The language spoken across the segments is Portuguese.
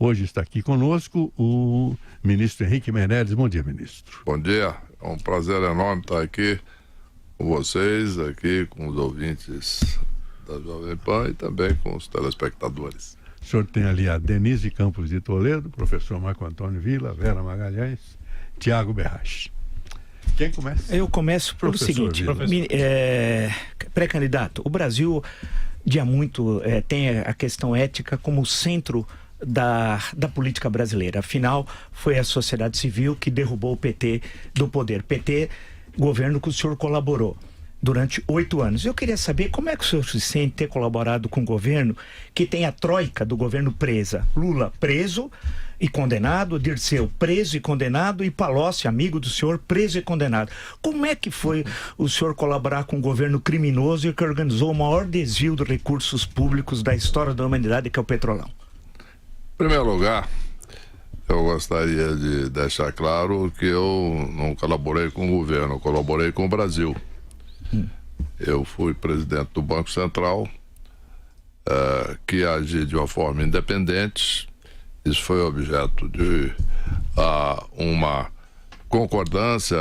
Hoje está aqui conosco o ministro Henrique Meirelles. Bom dia, ministro. Bom dia, é um prazer enorme estar aqui com vocês, aqui com os ouvintes da Jovem Pan e também com os telespectadores. O senhor tem ali a Denise Campos de Toledo, professor Marco Antônio Villa, Vera Magalhães, Tiago Berrache. Quem começa? Eu começo pelo seguinte, pré-candidato, o Brasil tem a questão ética como centro da política brasileira. Afinal, foi a sociedade civil que derrubou o PT do poder. PT, governo que o senhor colaborou durante 8 anos. Eu queria saber como é que o senhor se sente ter colaborado com um governo que tem a troika do governo presa. Lula preso e condenado, Dirceu preso e condenado e Palocci, amigo do senhor, preso e condenado. Como é que foi o senhor colaborar com um governo criminoso e que organizou o maior desvio de recursos públicos da história da humanidade, que é o Petrolão? Em primeiro lugar, eu gostaria de deixar claro que eu não colaborei com o governo, eu colaborei com o Brasil. Eu fui presidente do Banco Central, que agia de uma forma independente. Isso foi objeto de uma concordância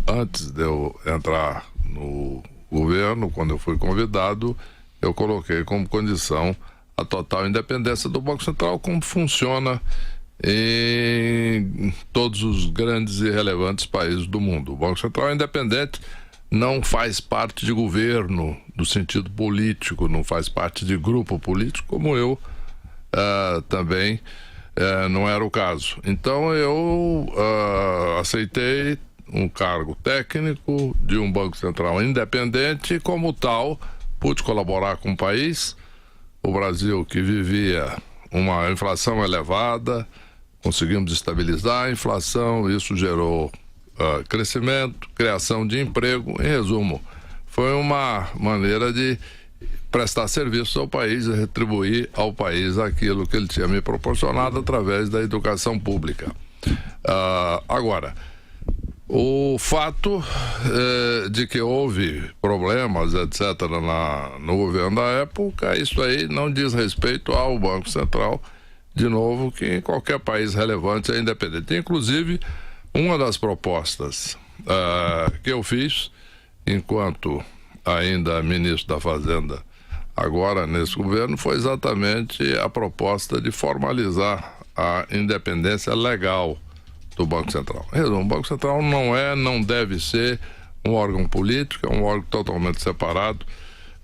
antes de eu entrar no governo. Quando eu fui convidado, eu coloquei como condição a total independência do Banco Central, como funciona em todos os grandes e relevantes países do mundo. O Banco Central é independente, não faz parte de governo no sentido político, não faz parte de grupo político, como eu também não era o caso. Então eu aceitei um cargo técnico de um Banco Central independente e, como tal, pude colaborar com o país. O Brasil, que vivia uma inflação elevada, conseguimos estabilizar a inflação, isso gerou crescimento, criação de emprego. Em resumo, foi uma maneira de prestar serviços ao país e retribuir ao país aquilo que ele tinha me proporcionado através da educação pública. Agora, o fato de que houve problemas, etc., no governo da época, isso aí não diz respeito ao Banco Central, de novo, que em qualquer país relevante é independente. Inclusive, uma das propostas que eu fiz, enquanto ainda ministro da Fazenda, agora nesse governo, foi exatamente a proposta de formalizar a independência legal do Banco Central. Em resumo, o Banco Central não deve ser um órgão político, é um órgão totalmente separado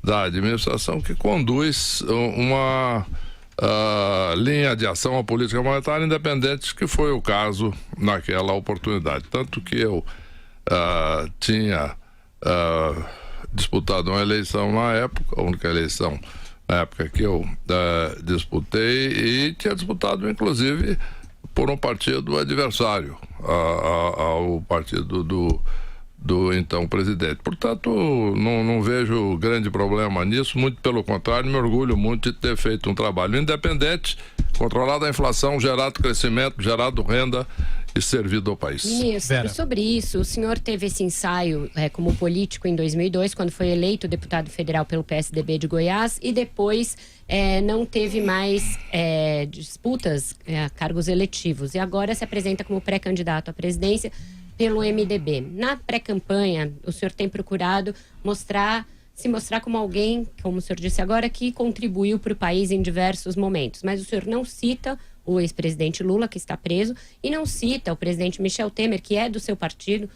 da administração que conduz uma linha de ação à política monetária independente, que foi o caso naquela oportunidade. Tanto que eu tinha disputado uma eleição na época, a única eleição na época que eu disputei, e tinha disputado inclusive por um partido adversário ao partido do então presidente. Portanto, não vejo grande problema nisso, muito pelo contrário, me orgulho muito de ter feito um trabalho independente, controlado a inflação, gerado crescimento, gerado renda e servido ao país. Ministro, sobre isso, o senhor teve esse ensaio como político em 2002, quando foi eleito deputado federal pelo PSDB de Goiás, e depois não teve mais disputas a cargos eletivos, e agora se apresenta como pré-candidato à presidência pelo MDB. Na pré-campanha, o senhor tem procurado se mostrar como alguém, como o senhor disse agora, que contribuiu para o país em diversos momentos, mas o senhor não cita o ex-presidente Lula, que está preso, e não cita o presidente Michel Temer, que é do seu partido,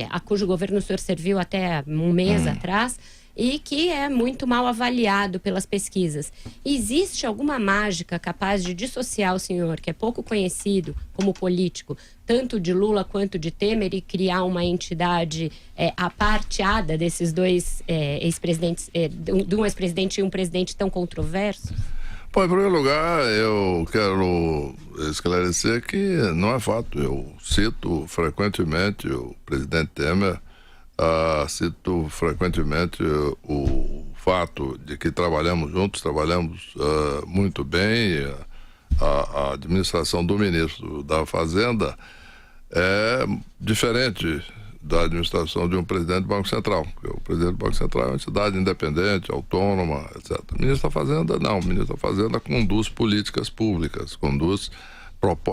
a cujo governo o senhor serviu até um mês atrás, e que é muito mal avaliado pelas pesquisas. Existe alguma mágica capaz de dissociar o senhor, que é pouco conhecido como político, tanto de Lula quanto de Temer, e criar uma entidade aparteada desses dois ex-presidentes, de um ex-presidente e um presidente tão controversos? Bom, em primeiro lugar, eu quero esclarecer que não é fato. Eu cito frequentemente o presidente Temer, cito frequentemente o fato de que trabalhamos juntos, trabalhamos muito bem. A administração do ministro da Fazenda é diferente da administração de um presidente do Banco Central. Porque o presidente do Banco Central é uma entidade independente, autônoma, etc. O ministro da Fazenda, não. O ministro da Fazenda conduz políticas públicas,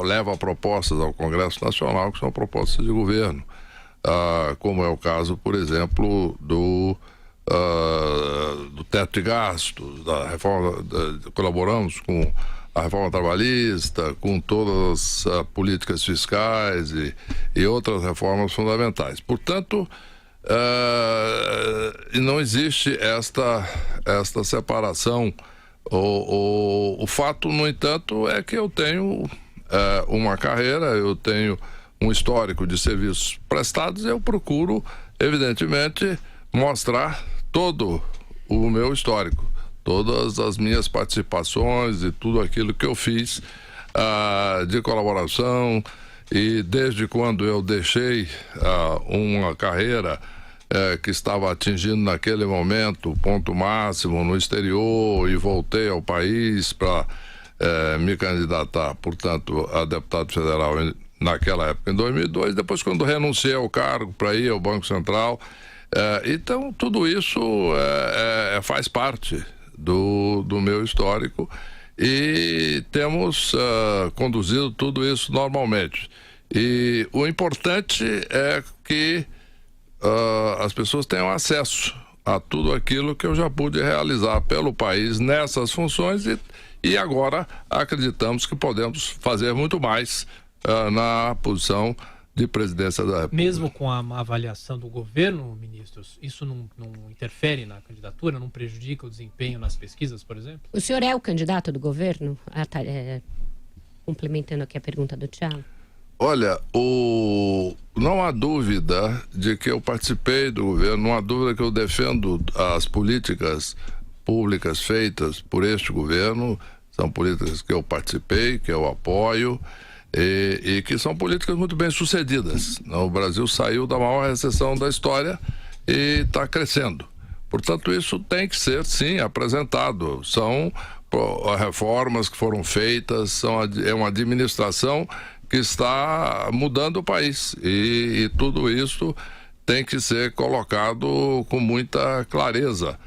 leva propostas ao Congresso Nacional, que são propostas de governo. Como é o caso, por exemplo, do teto de gastos, da reforma, colaboramos com a reforma trabalhista, com todas as políticas fiscais e outras reformas fundamentais. Portanto, não existe esta separação. O fato, no entanto, é que eu tenho uma carreira, eu tenho um histórico de serviços prestados, eu procuro, evidentemente, mostrar todo o meu histórico, todas as minhas participações e tudo aquilo que eu fiz de colaboração, e desde quando eu deixei uma carreira que estava atingindo naquele momento o ponto máximo no exterior e voltei ao país para me candidatar, portanto, a deputado federal naquela época, em 2002, depois quando renunciei ao cargo para ir ao Banco Central. Então, tudo isso faz parte do meu histórico e temos conduzido tudo isso normalmente. E o importante é que as pessoas tenham acesso a tudo aquilo que eu já pude realizar pelo país nessas funções e agora acreditamos que podemos fazer muito mais na posição de presidência da República. Mesmo com a avaliação do governo, ministros, isso não interfere na candidatura, não prejudica o desempenho nas pesquisas, por exemplo? O senhor é o candidato do governo? Complementando aqui a pergunta do Thiago. Olha, não há dúvida de que eu participei do governo, não há dúvida que eu defendo as políticas públicas feitas por este governo, são políticas que eu participei, que eu apoio, e que são políticas muito bem sucedidas. O Brasil saiu da maior recessão da história e está crescendo. Portanto, isso tem que ser, sim, apresentado. São reformas que foram feitas, é uma administração que está mudando o país. E tudo isso tem que ser colocado com muita clareza.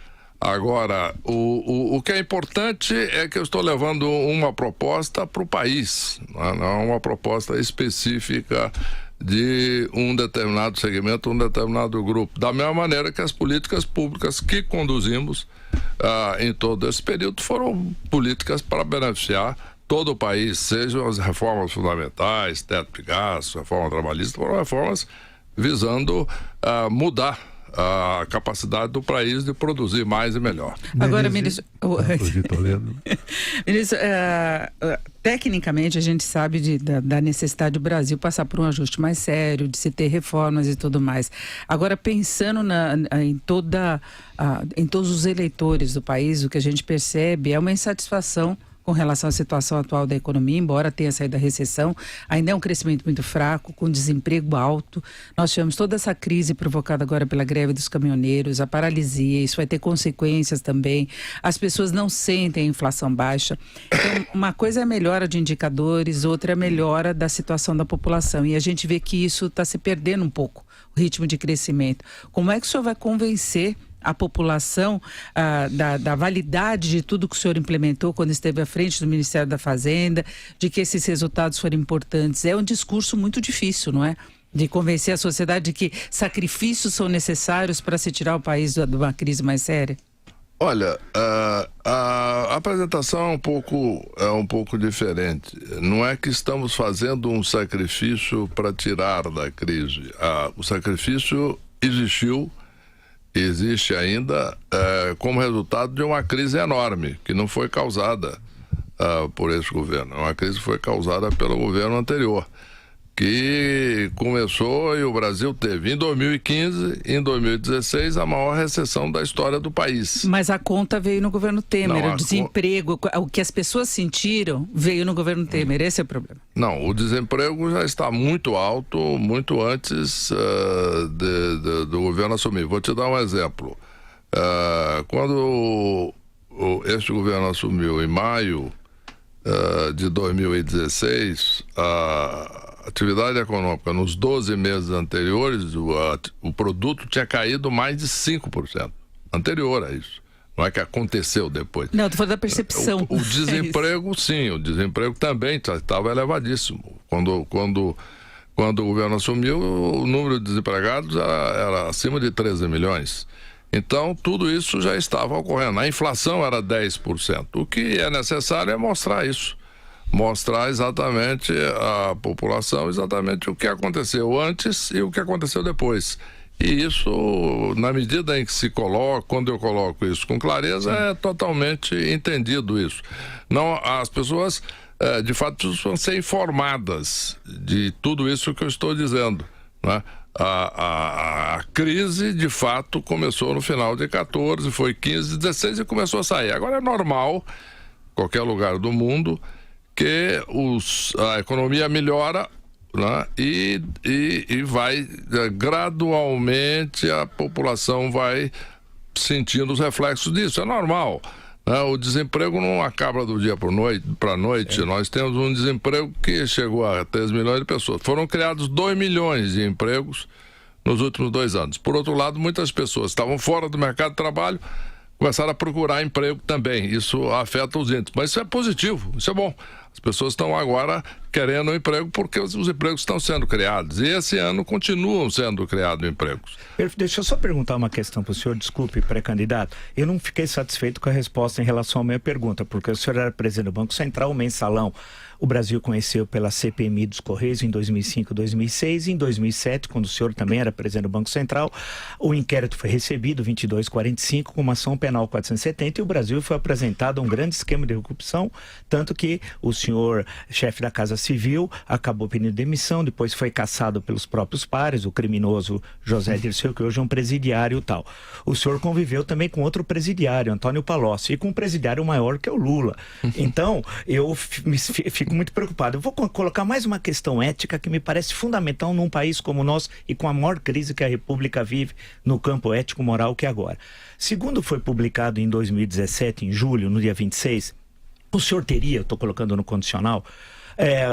Agora, o que é importante é que eu estou levando uma proposta para o país, não uma proposta específica de um determinado segmento, um determinado grupo. Da mesma maneira que as políticas públicas que conduzimos em todo esse período foram políticas para beneficiar todo o país, sejam as reformas fundamentais, teto de gastos, reforma trabalhista, foram reformas visando mudar a capacidade do país de produzir mais e melhor. Agora, ministro, ministro, tecnicamente a gente sabe da necessidade do Brasil passar por um ajuste mais sério, de se ter reformas e tudo mais. Agora, pensando em todos os eleitores do país, o que a gente percebe é uma insatisfação com relação à situação atual da economia, embora tenha saído da recessão, ainda é um crescimento muito fraco, com desemprego alto. Nós tivemos toda essa crise provocada agora pela greve dos caminhoneiros, a paralisia, isso vai ter consequências também. As pessoas não sentem a inflação baixa. Então, uma coisa é a melhora de indicadores, outra é a melhora da situação da população. E a gente vê que isso está se perdendo um pouco, o ritmo de crescimento. Como é que o senhor vai convencer a população da validade de tudo que o senhor implementou quando esteve à frente do Ministério da Fazenda, de que esses resultados foram importantes? É um discurso muito difícil, não é? De convencer a sociedade de que sacrifícios são necessários para se tirar o país de uma crise mais séria? Olha, a apresentação é um pouco diferente. Não é que estamos fazendo um sacrifício para tirar da crise. O sacrifício existe ainda como resultado de uma crise enorme, que não foi causada por esse governo. Uma crise que foi causada pelo governo anterior, que começou e o Brasil teve em 2015, em 2016, a maior recessão da história do país. Mas a conta veio no governo Temer, o desemprego, o que as pessoas sentiram veio no governo Temer, esse é o problema. Não, o desemprego já está muito alto, muito antes do governo assumir. Vou te dar um exemplo. Quando este governo assumiu em maio de 2016, atividade econômica nos 12 meses anteriores, o produto tinha caído mais de 5% anterior a isso. Não é que aconteceu depois. Não, estou falando da percepção. O desemprego, sim, o desemprego também estava elevadíssimo. Quando o governo assumiu, o número de desempregados era acima de 13 milhões. Então, tudo isso já estava ocorrendo. A inflação era 10%. O que é necessário é mostrar isso. Mostrar exatamente à população exatamente o que aconteceu antes e o que aconteceu depois. E isso, na medida em que se coloca, quando eu coloco isso com clareza, é totalmente entendido isso. Não, as pessoas, de fato, precisam ser informadas de tudo isso que eu estou dizendo, né? A crise, de fato, começou no final de 14, foi 15, 16 e começou a sair. Agora é normal, em qualquer lugar do mundo, que a economia melhora, né? E vai gradualmente, a população vai sentindo os reflexos disso, é normal, né? O desemprego não acaba do dia para a noite. Nós temos um desemprego que chegou a 3 milhões de pessoas. Foram criados 2 milhões de empregos nos últimos 2 anos. Por outro lado, muitas pessoas estavam fora do mercado de trabalho, começaram a procurar emprego também. Isso afeta os índices, mas isso é positivo, isso é bom. As pessoas estão agora querendo um emprego porque os empregos estão sendo criados. E esse ano continuam sendo criados empregos. Deixa eu só perguntar uma questão para o senhor, desculpe, pré-candidato. Eu não fiquei satisfeito com a resposta em relação à minha pergunta, porque o senhor era presidente do Banco Central, o mensalão. O Brasil conheceu pela CPMI dos Correios em 2005, 2006. Em 2007, quando o senhor também era presidente do Banco Central, o inquérito foi recebido, 2245, com uma ação penal 470, e o Brasil foi apresentado a um grande esquema de corrupção, tanto que o senhor, chefe da Casa Civil, acabou pedindo demissão, depois foi cassado pelos próprios pares, o criminoso José Dirceu, que hoje é um presidiário e tal. O senhor conviveu também com outro presidiário, Antônio Palocci, e com um presidiário maior que é o Lula. Então, eu fico muito preocupado. Eu vou colocar mais uma questão ética que me parece fundamental num país como o nosso e com a maior crise que a República vive no campo ético-moral que é agora. Segundo foi publicado em 2017, em julho, no dia 26, o senhor teria, estou colocando no condicional,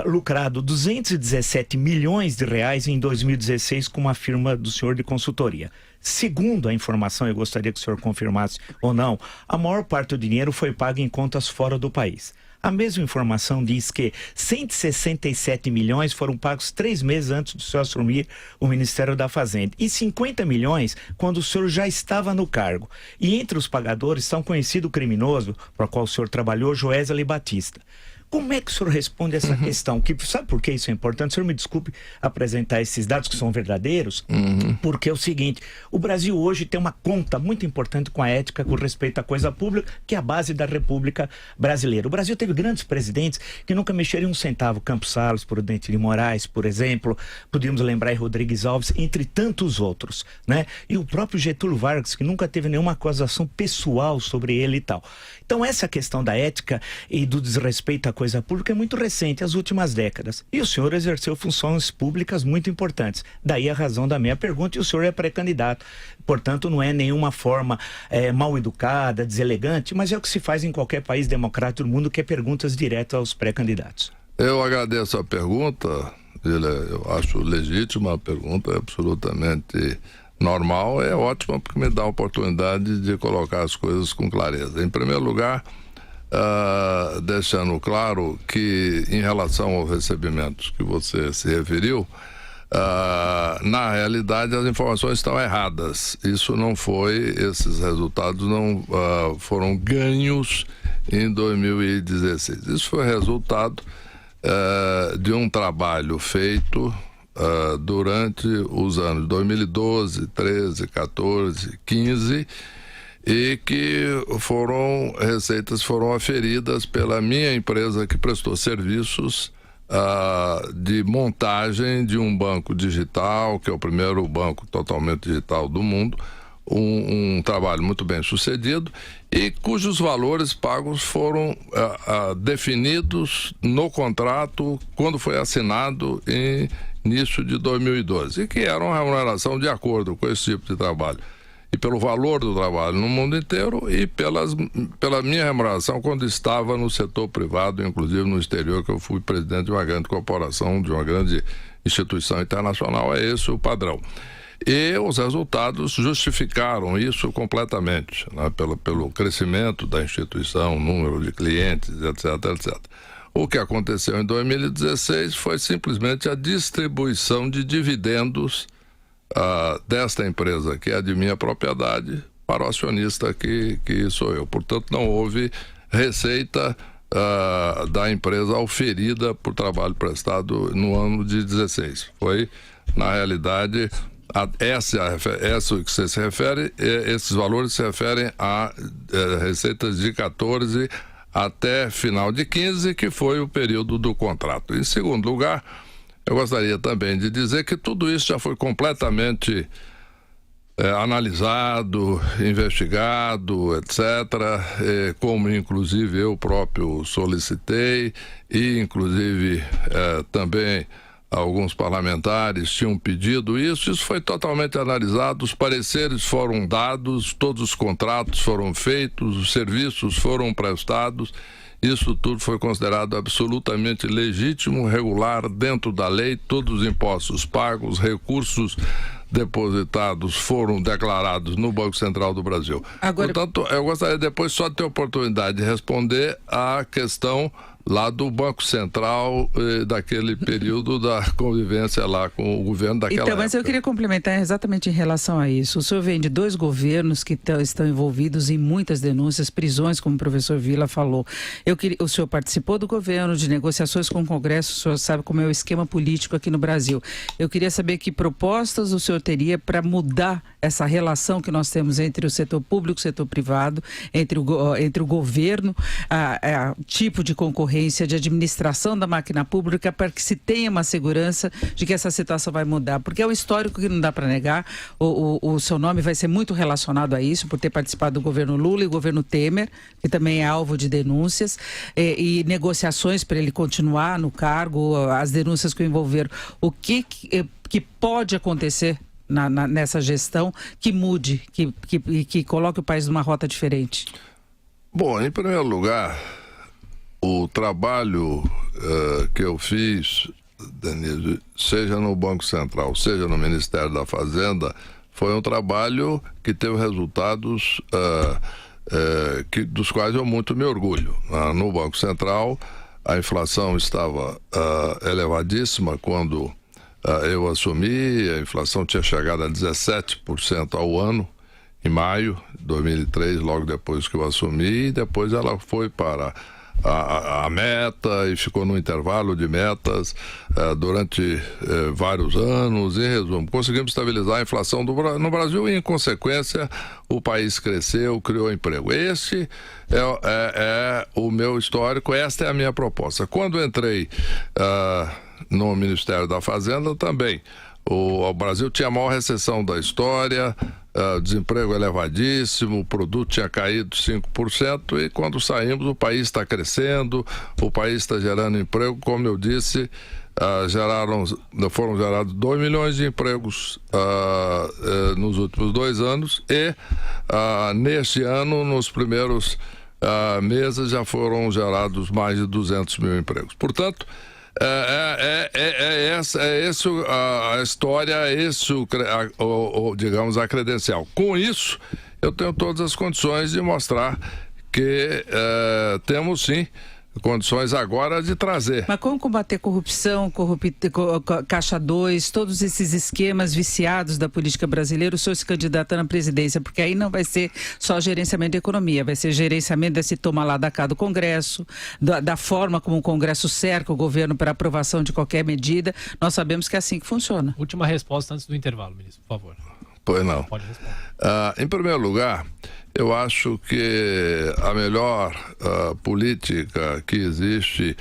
lucrado 217 milhões de reais em 2016 com uma firma do senhor de consultoria. Segundo a informação, eu gostaria que o senhor confirmasse ou não, a maior parte do dinheiro foi pago em contas fora do país. A mesma informação diz que 167 milhões foram pagos 3 meses antes do senhor assumir o Ministério da Fazenda e 50 milhões quando o senhor já estava no cargo. E entre os pagadores está um conhecido criminoso para o qual o senhor trabalhou, Joesley Batista. Como é que o senhor responde essa questão? Sabe por que isso é importante? O senhor me desculpe apresentar esses dados que são verdadeiros, porque é o seguinte, o Brasil hoje tem uma conta muito importante com a ética com respeito à coisa pública, que é a base da República Brasileira. O Brasil teve grandes presidentes que nunca mexeram um centavo. Campos Salles, Prudente de Moraes, por exemplo, podíamos lembrar Rodrigues Alves, entre tantos outros, né? E o próprio Getúlio Vargas, que nunca teve nenhuma acusação pessoal sobre ele e tal. Então essa questão da ética e do desrespeito à coisa pública é muito recente, as últimas décadas. E o senhor exerceu funções públicas muito importantes. Daí a razão da minha pergunta, e o senhor é pré-candidato. Portanto, não é nenhuma forma mal educada, deselegante, mas é o que se faz em qualquer país democrático do mundo, que é perguntas diretas aos pré-candidatos. Eu agradeço a pergunta, eu acho legítima, a pergunta é absolutamente normal, é ótima porque me dá a oportunidade de colocar as coisas com clareza. Em primeiro lugar, deixando claro que em relação aos recebimentos que você se referiu, na realidade as informações estão erradas. Isso não foi, esses resultados não foram ganhos em 2016. Isso foi resultado de um trabalho feito durante os anos 2012, 13, 14, 15, e que receitas foram aferidas pela minha empresa que prestou serviços de montagem de um banco digital, que é o primeiro banco totalmente digital do mundo, um trabalho muito bem sucedido e cujos valores pagos foram definidos no contrato quando foi assinado em início de 2012, e que era uma remuneração de acordo com esse tipo de trabalho. e pelo valor do trabalho no mundo inteiro e pela minha remuneração quando estava no setor privado, inclusive no exterior, que eu fui presidente de uma grande corporação, de uma grande instituição internacional. É esse o padrão. E os resultados justificaram isso completamente, né, pelo crescimento da instituição, número de clientes, etc, etc. O que aconteceu em 2016 foi simplesmente a distribuição de dividendos desta empresa, que é de minha propriedade, para o acionista que sou eu. Portanto, não houve receita da empresa auferida por trabalho prestado no ano de 16. Foi, na realidade, essa que você se refere, esses valores se referem a receitas de 14 até final de 15, que foi o período do contrato. Em segundo lugar, eu gostaria também de dizer que tudo isso já foi completamente analisado, investigado, etc., como inclusive eu próprio solicitei e inclusive também alguns parlamentares tinham pedido isso. Isso foi totalmente analisado, os pareceres foram dados, todos os contratos foram feitos, os serviços foram prestados. Isso tudo foi considerado absolutamente legítimo, regular, dentro da lei, todos os impostos pagos, recursos depositados foram declarados no Banco Central do Brasil. Agora... Portanto, eu gostaria depois só de ter a oportunidade de responder à questão lá do Banco Central, daquele período da convivência lá com o governo daquela época. Mas eu queria complementar exatamente em relação a isso. O senhor vem de 2 governos que estão envolvidos em muitas denúncias, prisões, como o professor Vila falou. O senhor participou do governo, de negociações com o Congresso, o senhor sabe como é o esquema político aqui no Brasil. Eu queria saber que propostas o senhor teria para mudar essa relação que nós temos entre o setor público e o setor privado, entre o governo, tipo de concorrência, de administração da máquina pública, para que se tenha uma segurança de que essa situação vai mudar, porque é um histórico que não dá para negar. O seu nome vai ser muito relacionado a isso, por ter participado do governo Lula e do governo Temer, que também é alvo de denúncias, e negociações para ele continuar no cargo, as denúncias que o envolveram. O que pode acontecer nessa gestão que mude, que coloque o país numa rota diferente? Bom, em primeiro lugar, o trabalho que eu fiz, Denise, seja no Banco Central, seja no Ministério da Fazenda, foi um trabalho que teve resultados dos quais eu muito me orgulho. No Banco Central, a inflação estava elevadíssima quando eu assumi, a inflação tinha chegado a 17% ao ano, em maio de 2003, logo depois que eu assumi, e depois ela foi para a meta e ficou no intervalo de metas durante vários anos. Em resumo, conseguimos estabilizar a inflação no Brasil e, em consequência, o país cresceu, criou emprego. Este é o meu histórico, esta é a minha proposta. Quando entrei no Ministério da Fazenda também, o Brasil tinha a maior recessão da história, desemprego elevadíssimo, o produto tinha caído 5%, e quando saímos o país está crescendo, o país está gerando emprego. Como eu disse, foram gerados 2 milhões de empregos nos últimos 2 anos e neste ano, nos primeiros meses, já foram gerados mais de 200 mil empregos. Portanto, essa a história, digamos, a credencial. Com isso, eu tenho todas as condições de mostrar que temos sim condições agora de trazer. Mas como combater corrupção, Caixa 2, todos esses esquemas viciados da política brasileira, o senhor se candidatando à presidência? Porque aí não vai ser só gerenciamento da economia, vai ser gerenciamento desse toma lá da cá do Congresso, da forma como o Congresso cerca o governo para aprovação de qualquer medida. Nós sabemos que é assim que funciona. Última resposta antes do intervalo, ministro, por favor. Pois não. Pode responder. Em primeiro lugar, eu acho que a melhor política que existe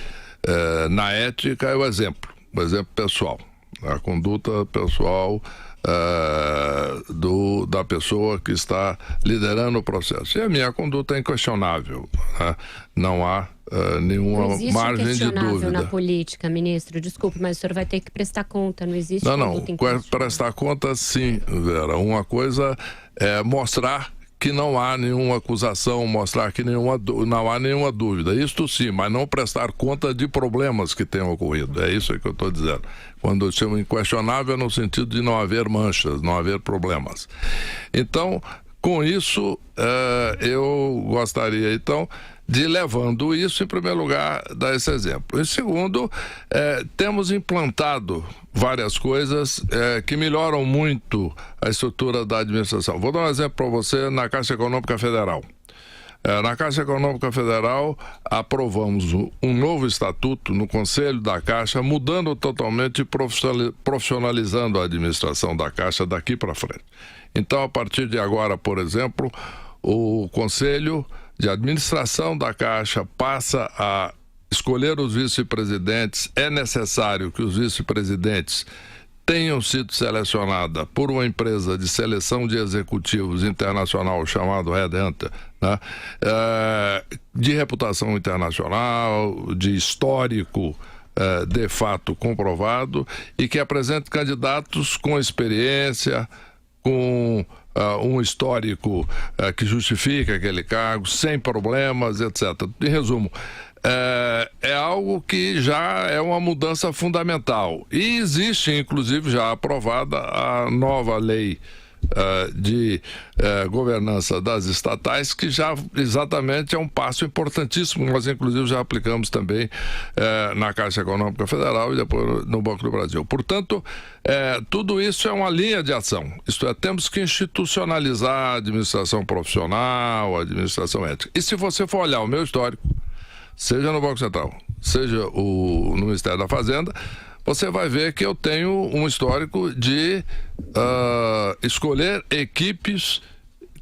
na ética é o exemplo pessoal, a conduta pessoal da pessoa que está liderando o processo. E a minha conduta é inquestionável, né? Não há nenhuma margem de dúvida. Na política, ministro, desculpe, mas o senhor vai ter que prestar conta, não existe conduta inquestionável. Prestar conta sim, Vera. Uma coisa mostrar que não há nenhuma acusação, mostrar que não há nenhuma dúvida. Isto sim, mas não prestar conta de problemas que tenham ocorrido. É isso que eu estou dizendo. Quando eu chamo inquestionável é no sentido de não haver manchas, não haver problemas. Então, com isso, eu gostaria, então, de, levando isso, em primeiro lugar, dar esse exemplo. Em segundo, temos implantado várias coisas que melhoram muito a estrutura da administração. Vou dar um exemplo para você na Caixa Econômica Federal. Na Caixa Econômica Federal, aprovamos um novo estatuto no Conselho da Caixa, mudando totalmente e profissionalizando a administração da Caixa daqui para frente. Então, a partir de agora, por exemplo, o Conselho de Administração da Caixa passa a escolher os vice-presidentes. É necessário que os vice-presidentes tenham sido selecionados por uma empresa de seleção de executivos internacional chamado Headhunter, né? De reputação internacional, de histórico de fato comprovado, e que apresente candidatos com experiência, com um histórico que justifica aquele cargo, sem problemas, etc. Em resumo, é algo que já é uma mudança fundamental. E existe, inclusive, já aprovada a nova lei de governança das estatais, que já exatamente é um passo importantíssimo. Nós, inclusive, já aplicamos também na Caixa Econômica Federal e depois no Banco do Brasil. Portanto, tudo isso é uma linha de ação. Isto é, temos que institucionalizar a administração profissional, a administração ética. E se você for olhar o meu histórico, seja no Banco Central, seja no Ministério da Fazenda, você vai ver que eu tenho um histórico de escolher equipes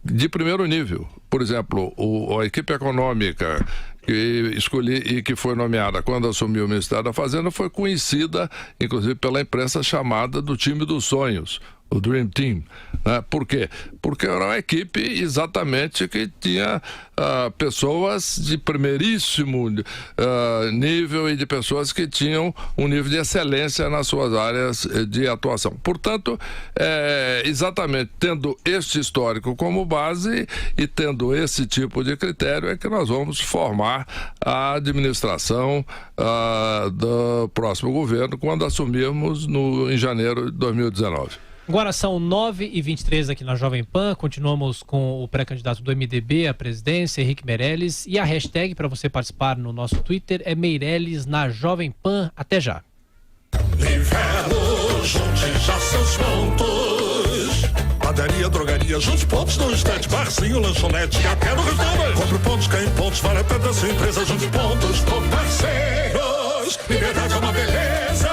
de primeiro nível. Por exemplo, a equipe econômica que escolhi e que foi nomeada quando assumi o Ministério da Fazenda foi conhecida, inclusive, pela imprensa, chamada do time dos sonhos, o Dream Team, né? Por quê? Porque era uma equipe exatamente que tinha pessoas de primeiríssimo nível e de pessoas que tinham um nível de excelência nas suas áreas de atuação. Portanto, exatamente tendo este histórico como base e tendo esse tipo de critério é que nós vamos formar a administração do próximo governo quando assumirmos em janeiro de 2019. Agora são 9h23 aqui na Jovem Pan. Continuamos com o pré-candidato do MDB à presidência, Henrique Meirelles. E a hashtag para você participar no nosso Twitter é Meirelles na Jovem Pan. Até já. Inverno, junte já seus pontos. Padaria, drogaria, junte pontos no instante. Barzinho, lanchonete, até no restaurante. Compre pontos, ganhe pontos, vale a pena da sua empresa. Junte pontos com parceiros. Liberdade é uma beleza.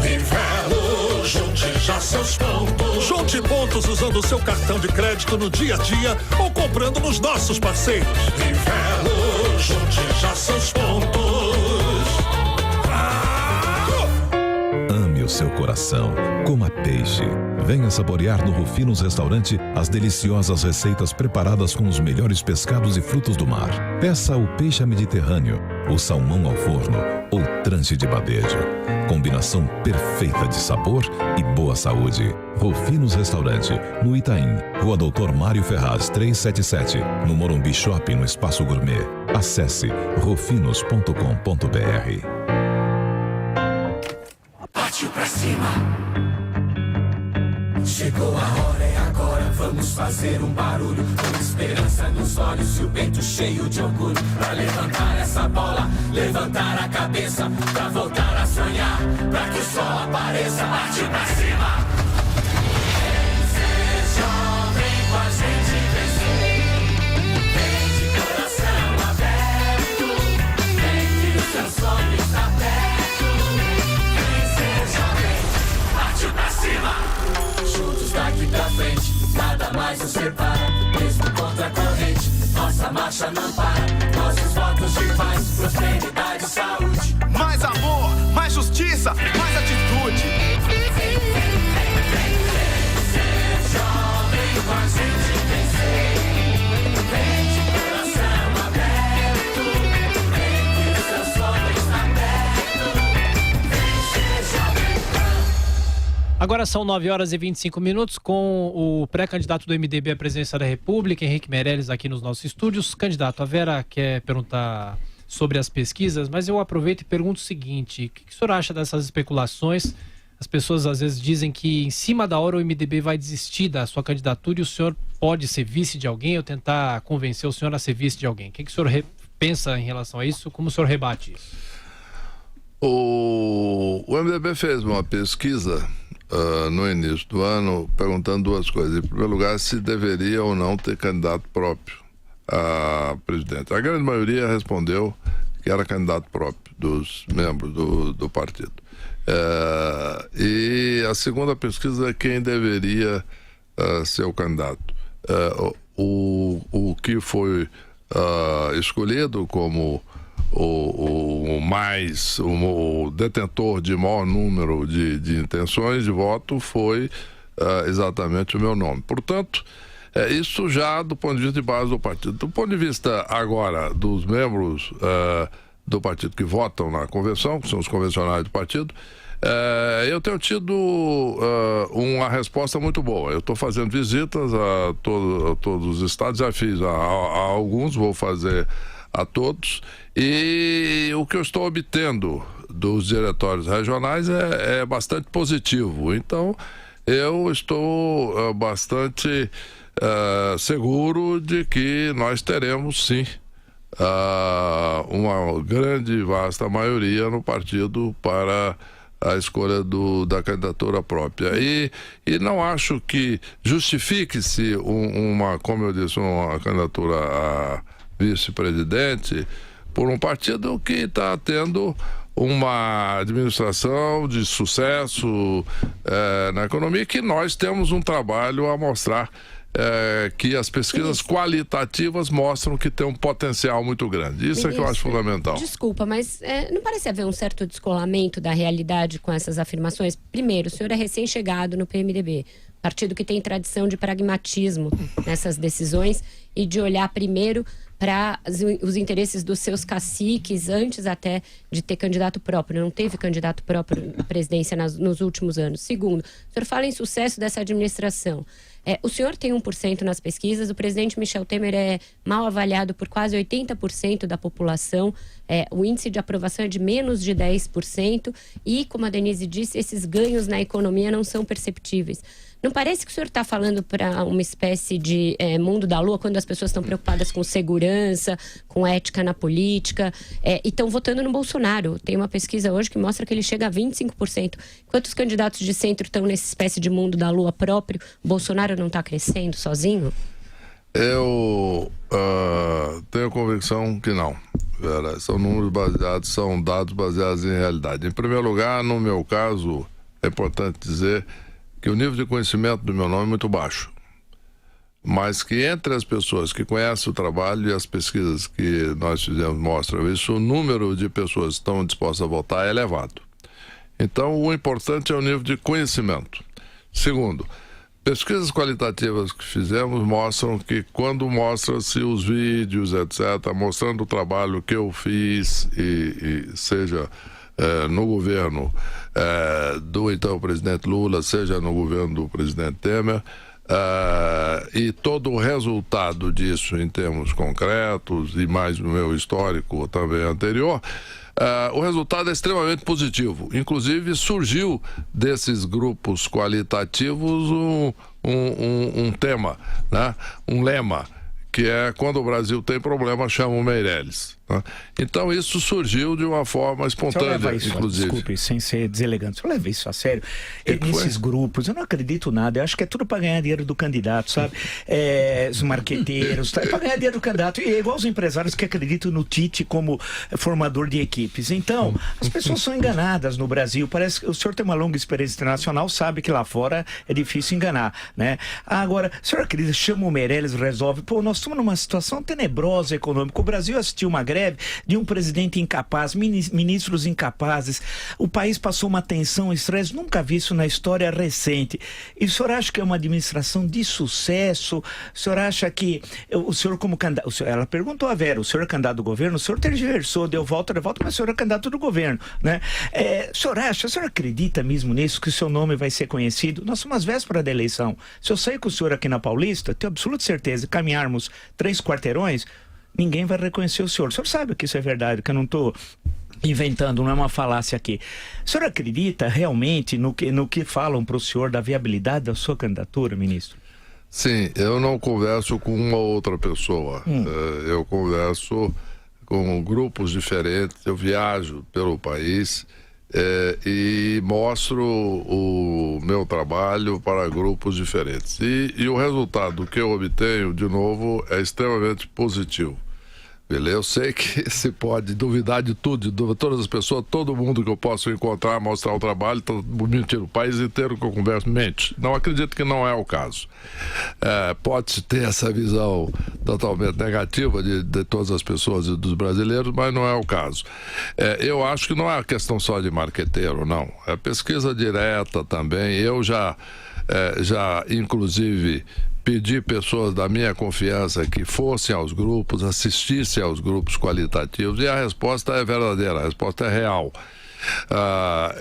Inverno, junte já seus pontos. Junte pontos usando o seu cartão de crédito no dia a dia ou comprando nos nossos parceiros. Inverno, junte já seus pontos. Ame o seu coração, coma peixe. Venha saborear no Rufinos Restaurante as deliciosas receitas preparadas com os melhores pescados e frutos do mar. Peça o peixe mediterrâneo, o salmão ao forno ou tranche de badejo. Combinação perfeita de sabor e boa saúde. Rufinos Restaurante, no Itaim, Rua Doutor Mário Ferraz 377, no Morumbi Shopping, no Espaço Gourmet. Acesse rufinos.com.br. Partiu pra cima. Chegou a hora, é agora, vamos fazer um barulho. Com esperança nos olhos e o peito cheio de orgulho. Pra levantar essa bola, levantar a cabeça. Pra voltar a sonhar, pra que o sol apareça. Partiu pra cima. Vem ser jovem com a gente vencer. Vem de coração aberto. Vem que o seu sonho está perto. Vem ser jovem, partiu pra cima. Juntos daqui pra frente, nada mais nos separa. Mesmo contra a corrente, nossa marcha não para. Nossos votos de paz, prosperidade e saúde. Mais amor, mais justiça, mais atitude. Vem ser jovem com a gente vencer. Vem de coração aberto. Vem que o seu sonho está perto. Vem ser jovem. Agora são 9h25 com o pré-candidato do MDB à presidência da República, Henrique Meirelles, aqui nos nossos estúdios. Candidato, a Vera quer perguntar sobre as pesquisas, mas eu aproveito e pergunto o seguinte: o que o senhor acha dessas especulações? As pessoas às vezes dizem que em cima da hora o MDB vai desistir da sua candidatura e o senhor pode ser vice de alguém ou tentar convencer o senhor a ser vice de alguém. O que o senhor pensa em relação a isso? Como o senhor rebate isso? O MDB fez uma pesquisa no início do ano perguntando duas coisas. Em primeiro lugar, se deveria ou não ter candidato próprio a presidente. A grande maioria respondeu que era candidato próprio dos membros do partido. E a segunda pesquisa é quem deveria ser o candidato. O que foi escolhido como o detentor de maior número de intenções de voto foi exatamente o meu nome. Portanto, isso já do ponto de vista de base do partido. Do ponto de vista agora dos membros do partido que votam na convenção, que são os convencionais do partido, eu tenho tido uma resposta muito boa. Eu estou fazendo visitas a todos os estados, já fiz a alguns, vou fazer a todos, e o que eu estou obtendo dos diretórios regionais é bastante positivo. Então eu estou bastante seguro de que nós teremos sim uma grande e vasta maioria no partido para a escolha da candidatura própria. E não acho que justifique-se como eu disse, uma candidatura a vice-presidente por um partido que está tendo uma administração de sucesso na economia, que nós temos um trabalho a mostrar, que as pesquisas qualitativas mostram que tem um potencial muito grande. Isso é que eu acho fundamental. Desculpa, mas não parece haver um certo descolamento da realidade com essas afirmações? Primeiro, o senhor é recém-chegado no PMDB, partido que tem tradição de pragmatismo nessas decisões e de olhar primeiro para os interesses dos seus caciques antes até de ter candidato próprio. Não teve candidato próprio à presidência nos últimos anos. Segundo, o senhor fala em sucesso dessa administração. O senhor tem 1% nas pesquisas, o presidente Michel Temer é mal avaliado por quase 80% da população, o índice de aprovação é de menos de 10% e, como a Denise disse, esses ganhos na economia não são perceptíveis. Não parece que o senhor está falando para uma espécie de mundo da lua, quando as pessoas estão preocupadas com segurança, com ética na política, e estão votando no Bolsonaro? Tem uma pesquisa hoje que mostra que ele chega a 25%. Enquanto os candidatos de centro estão nessa espécie de mundo da lua próprio, o Bolsonaro não está crescendo sozinho? Eu tenho a convicção que não. Vera, são dados baseados em realidade. Em primeiro lugar, no meu caso, é importante dizer que o nível de conhecimento do meu nome é muito baixo, mas que entre as pessoas que conhecem o trabalho, e as pesquisas que nós fizemos mostram isso, o número de pessoas que estão dispostas a votar é elevado. Então o importante é o nível de conhecimento. Segundo, pesquisas qualitativas que fizemos mostram que quando mostra-se os vídeos, etc., mostrando o trabalho que eu fiz, e seja no governo do então presidente Lula, seja no governo do presidente Temer, e todo o resultado disso em termos concretos e mais no meu histórico também anterior, o resultado é extremamente positivo. Inclusive surgiu desses grupos qualitativos um tema, né? Um lema, que é: quando o Brasil tem problema, chama o Meirelles. Né? Então isso surgiu de uma forma espontânea, inclusive. Desculpe, sem ser deselegante, o senhor leva isso a sério? Nesses grupos, eu não acredito nada, eu acho que é tudo para ganhar dinheiro do candidato, sabe? Os marqueteiros, é para ganhar dinheiro do candidato, e é igual os empresários que acreditam no Tite como formador de equipes. Então, as pessoas são enganadas no Brasil. Parece que o senhor tem uma longa experiência internacional, sabe que lá fora é difícil enganar, né? Agora, o senhor acredita, chama o Meirelles, resolve. Pô, nós estamos numa situação tenebrosa econômica. O Brasil assistiu uma greve descreve de um presidente incapaz, ministros incapazes. O país passou uma tensão, estresse nunca visto na história recente. E o senhor acha que é uma administração de sucesso? O senhor acha que o senhor como candidato... Ela perguntou a Vera, o senhor é candidato do governo? O senhor tergiversou, deu volta, mas o senhor é candidato do governo, né? O senhor acredita mesmo nisso, que o seu nome vai ser conhecido? Nós somos às vésperas da eleição. Se eu sair com o senhor aqui na Paulista, tenho absoluta certeza, caminharmos 3 quarteirões, ninguém vai reconhecer o senhor. O senhor sabe que isso é verdade, que eu não estou inventando, não é uma falácia aqui. O senhor acredita realmente no que falam para o senhor da viabilidade da sua candidatura, ministro? Sim, eu não converso com uma outra pessoa. Eu converso com grupos diferentes, eu viajo pelo país e mostro o meu trabalho para grupos diferentes. E o resultado que eu obtenho, de novo, é extremamente positivo. Eu sei que se pode duvidar de tudo, de todas as pessoas, todo mundo que eu posso encontrar, mostrar o trabalho, mentira, o país inteiro que eu converso mente. Não acredito que não é o caso. Pode-se ter essa visão totalmente negativa de todas as pessoas e dos brasileiros, mas não é o caso. Eu acho que não é questão só de marqueteiro, não. É pesquisa direta também. Eu já inclusive, pedi pessoas da minha confiança que fossem aos grupos, assistissem aos grupos qualitativos, e a resposta é verdadeira, a resposta é real.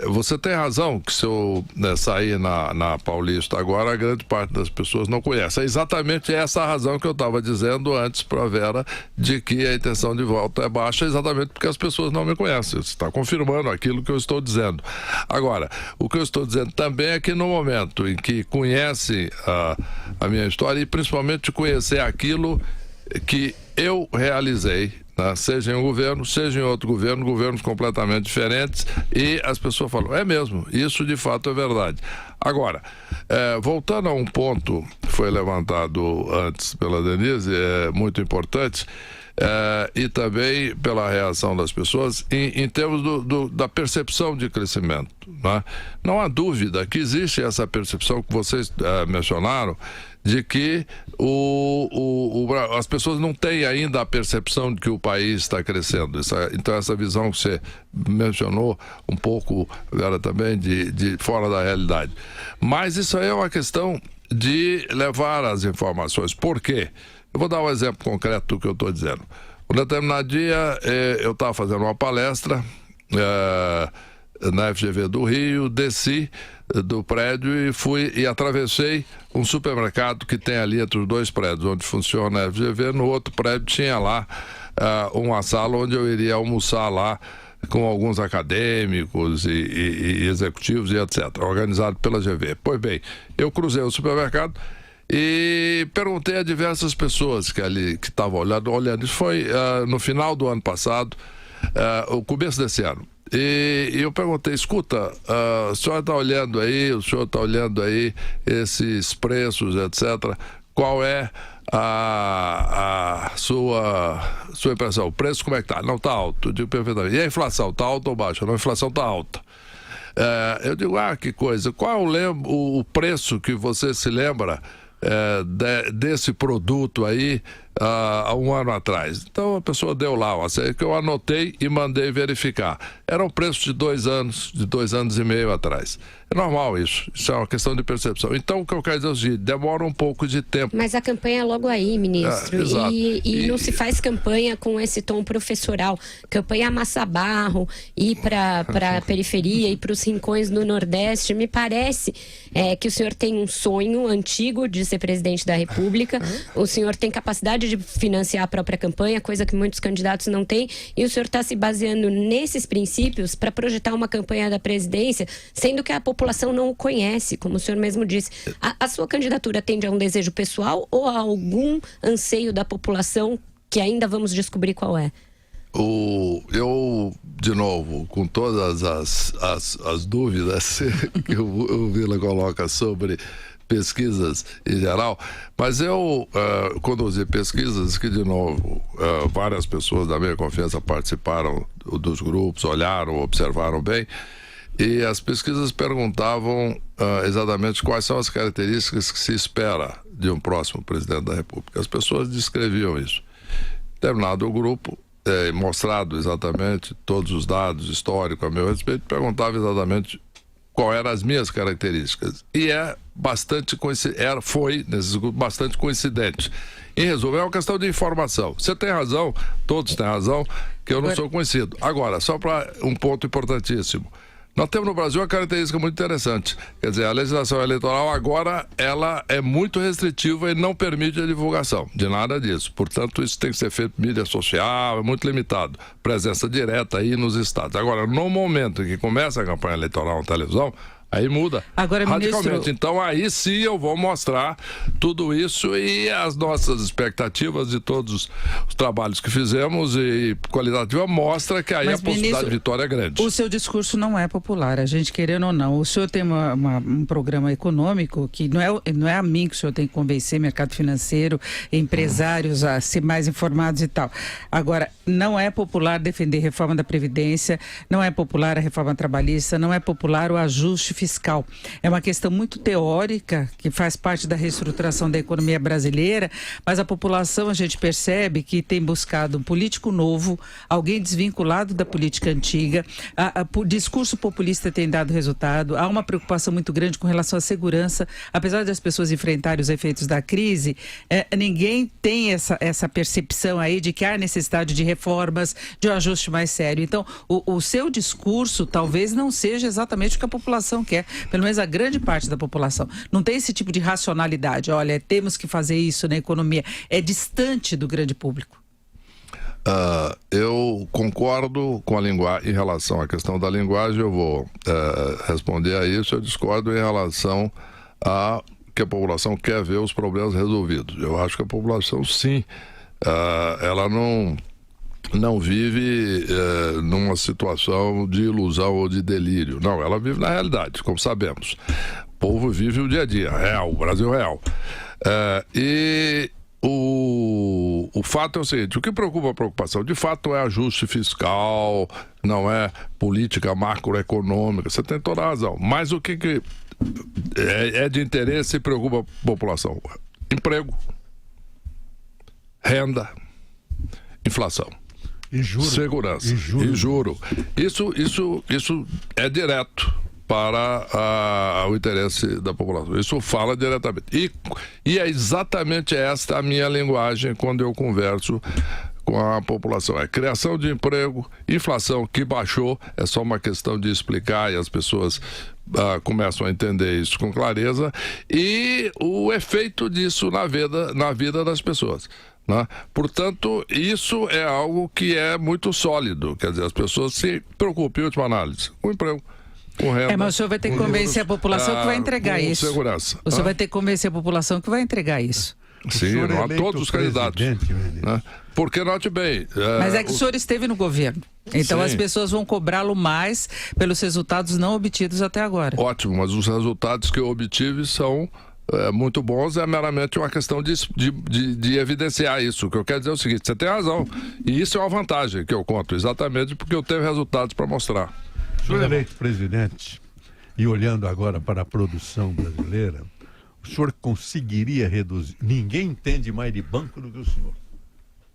Você tem razão que se eu sair na Paulista agora, a grande parte das pessoas não conhece. É exatamente essa a razão que eu estava dizendo antes para a Vera, de que a intenção de voto é baixa, exatamente porque as pessoas não me conhecem. Você está confirmando aquilo que eu estou dizendo. Agora, o que eu estou dizendo também é que no momento em que conhecem a minha história, e principalmente conhecer aquilo que eu realizei, seja em um governo, seja em outro governo, governos completamente diferentes, e as pessoas falam, é mesmo, isso de fato é verdade. Agora, voltando a um ponto que foi levantado antes pela Denise, é muito importante, e também pela reação das pessoas em termos da percepção de crescimento, né? Não há dúvida que existe essa percepção que vocês mencionaram, de que as pessoas não têm ainda a percepção de que o país está crescendo. Então essa visão que você mencionou um pouco, Vera, também de fora da realidade. Mas isso aí é uma questão de levar as informações. Por quê? Eu vou dar um exemplo concreto do que eu estou dizendo. Um determinado dia eu estava fazendo uma palestra na FGV do Rio, desci do prédio e atravessei um supermercado que tem ali entre os 2 prédios, onde funciona a FGV. No outro prédio tinha lá uma sala onde eu iria almoçar lá com alguns acadêmicos e executivos e etc., organizado pela GV. Pois bem, eu cruzei o supermercado e perguntei a diversas pessoas que estavam olhando. Isso foi no final do ano passado, o começo desse ano. E eu perguntei, escuta, o senhor está olhando aí esses preços, etc., qual é a sua impressão? O preço como é que está? Não, está alto. Eu digo perfeitamente. E a inflação, está alta ou baixa? Não, a inflação está alta. Eu digo, que coisa. Qual o preço que você se lembra desse produto aí há um ano atrás? Então a pessoa deu lá, que eu anotei e mandei verificar. Era um preço de 2 anos, de 2 anos e meio atrás. É normal isso é uma questão de percepção. Então o que eu quero dizer é o seguinte, demora um pouco de tempo. Mas a campanha é logo aí, ministro. E não se faz campanha com esse tom professoral. Campanha amassa barro, ir para a periferia, ir para os rincões do Nordeste. Me parece que o senhor tem um sonho antigo de ser presidente da República. O senhor tem capacidade de financiar a própria campanha, coisa que muitos candidatos não têm. E o senhor está se baseando nesses princípios para projetar uma campanha da presidência, sendo que a população não o conhece, como o senhor mesmo disse. A sua candidatura tende a um desejo pessoal ou a algum anseio da população que ainda vamos descobrir qual é? Eu, de novo, com todas as dúvidas que o Vila coloca sobre pesquisas em geral, mas eu conduzi pesquisas que, de novo, várias pessoas da minha confiança participaram dos grupos, olharam, observaram bem, e as pesquisas perguntavam exatamente quais são as características que se espera de um próximo presidente da República. As pessoas descreviam isso. Terminado o grupo, mostrado exatamente todos os dados históricos a meu respeito, perguntava exatamente qual eram as minhas características. E foi, nesses grupos, bastante coincidente. Em resumo, é uma questão de informação. Você tem razão, todos têm razão, que eu não sou conhecido. Agora, só para um ponto importantíssimo. Nós temos no Brasil uma característica muito interessante. Quer dizer, a legislação eleitoral agora, ela é muito restritiva e não permite a divulgação de nada disso. Portanto, isso tem que ser feito por mídia social, é muito limitado. Presença direta aí nos estados. Agora, no momento em que começa a campanha eleitoral na televisão, aí muda radicalmente. Ministro... Então aí sim eu vou mostrar tudo isso e as nossas expectativas de todos os trabalhos que fizemos e qualitativa mostra que aí a possibilidade de vitória é grande. O seu discurso não é popular, a gente querendo ou não. O senhor tem um programa econômico que não é a mim que o senhor tem que convencer, mercado financeiro, empresários a ser mais informados e tal. Agora, não é popular defender reforma da Previdência, não é popular a reforma trabalhista, não é popular o ajuste fiscal. É uma questão muito teórica, que faz parte da reestruturação da economia brasileira, mas a população, a gente percebe que tem buscado um político novo, alguém desvinculado da política antiga, o discurso populista tem dado resultado, há uma preocupação muito grande com relação à segurança, apesar das pessoas enfrentarem os efeitos da crise, ninguém tem essa percepção aí de que há necessidade de reformas, de um ajuste mais sério. Então, o seu discurso talvez não seja exatamente o que a população quer, pelo menos a grande parte da população. Não tem esse tipo de racionalidade. Olha, temos que fazer isso na economia. É distante do grande público. Eu concordo com a linguagem. Em relação à questão da linguagem, eu vou responder a isso. Eu discordo em relação a que a população quer ver os problemas resolvidos. Eu acho que a população, sim, ela não vive numa situação de ilusão ou de delírio. Não, ela vive na realidade, como sabemos. O povo vive o dia a dia, real, o Brasil real. E o fato é o seguinte, o que preocupa a preocupação, de fato, é ajuste fiscal, não é política macroeconômica, você tem toda a razão. Mas o que é de interesse e preocupa a população? Emprego, renda, inflação. E juro. Segurança. E juro. Isso é direto para o interesse da população. Isso fala diretamente. E é exatamente esta a minha linguagem quando eu converso com a população. É criação de emprego, inflação que baixou, é só uma questão de explicar e as pessoas começam a entender isso com clareza, e o efeito disso na vida das pessoas. Né? Portanto, isso é algo que é muito sólido. Quer dizer, as pessoas se preocupam, em última análise, com emprego, com renda. Mas o senhor vai ter que convencer a população que vai entregar isso. Segurança. O senhor vai ter que convencer a população que vai entregar isso. Sim, não há todos os candidatos. Né? Porque, note bem... Mas é que o senhor esteve no governo. Então sim, as pessoas vão cobrá-lo mais pelos resultados não obtidos até agora. Ótimo, mas os resultados que eu obtive são... muito bons, é meramente uma questão de evidenciar isso. O que eu quero dizer é o seguinte, você tem razão, e isso é uma vantagem que eu conto, exatamente porque eu tenho resultados para mostrar. O senhor eleito presidente, e olhando agora para a produção brasileira, o senhor conseguiria reduzir, ninguém entende mais de banco do que o senhor,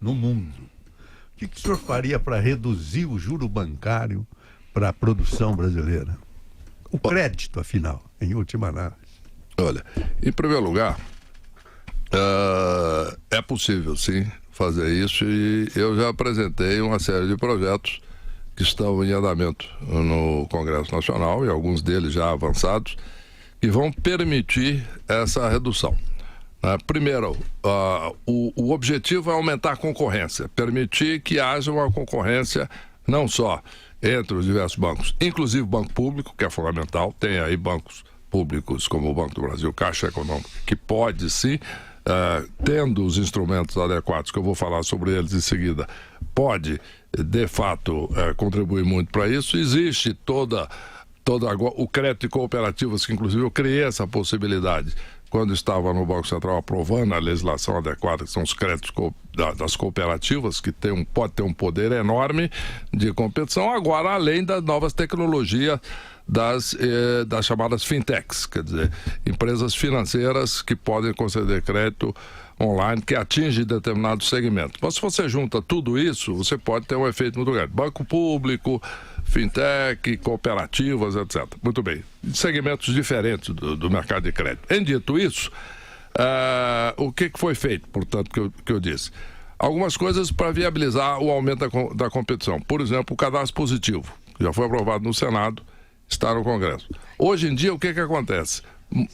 no mundo. O que o senhor faria para reduzir o juro bancário para a produção brasileira? O crédito, afinal, em última análise. Olha, em primeiro lugar, é possível, sim, fazer isso, e eu já apresentei uma série de projetos que estão em andamento no Congresso Nacional, e alguns deles já avançados, que vão permitir essa redução. Primeiro, o objetivo é aumentar a concorrência, permitir que haja uma concorrência não só entre os diversos bancos, inclusive o banco público, que é fundamental, tem aí bancos públicos como o Banco do Brasil, Caixa Econômica, que pode sim, tendo os instrumentos adequados, que eu vou falar sobre eles em seguida, pode de fato contribuir muito para isso. Existe toda o crédito de cooperativas, que inclusive eu criei essa possibilidade quando estava no Banco Central aprovando a legislação adequada, que são os créditos das cooperativas, que pode ter um poder enorme de competição. Agora, além das novas tecnologias das chamadas fintechs, quer dizer, empresas financeiras que podem conceder crédito online que atinge determinados segmentos. Mas se você junta tudo isso, você pode ter um efeito muito grande. Banco público, fintech, cooperativas, etc. Muito bem. Segmentos diferentes do mercado de crédito. Em dito isso, o que foi feito, portanto, que eu disse? Algumas coisas para viabilizar o aumento da competição. Por exemplo, o cadastro positivo, que já foi aprovado no Senado, está no Congresso. Hoje em dia, o que acontece?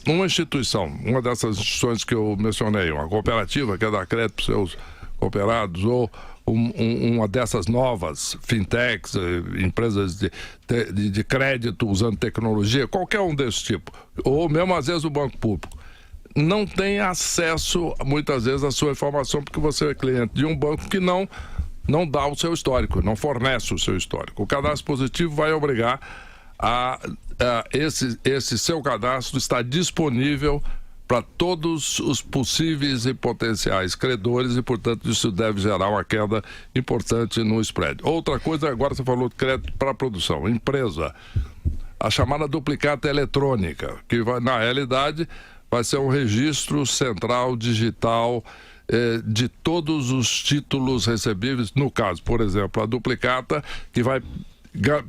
Uma instituição, uma dessas instituições que eu mencionei, uma cooperativa que dá crédito para os seus cooperados, ou uma dessas novas fintechs, empresas de crédito usando tecnologia, qualquer um desse tipo, ou mesmo às vezes o banco público, não tem acesso muitas vezes à sua informação porque você é cliente de um banco que não dá o seu histórico, não fornece o seu histórico. O cadastro positivo vai obrigar esse seu cadastro estar disponível para todos os possíveis e potenciais credores e, portanto, isso deve gerar uma queda importante no spread. Outra coisa, agora você falou de crédito para produção. Empresa, a chamada duplicata eletrônica, que na realidade vai ser um registro central digital de todos os títulos recebíveis. No caso, por exemplo, a duplicata, que vai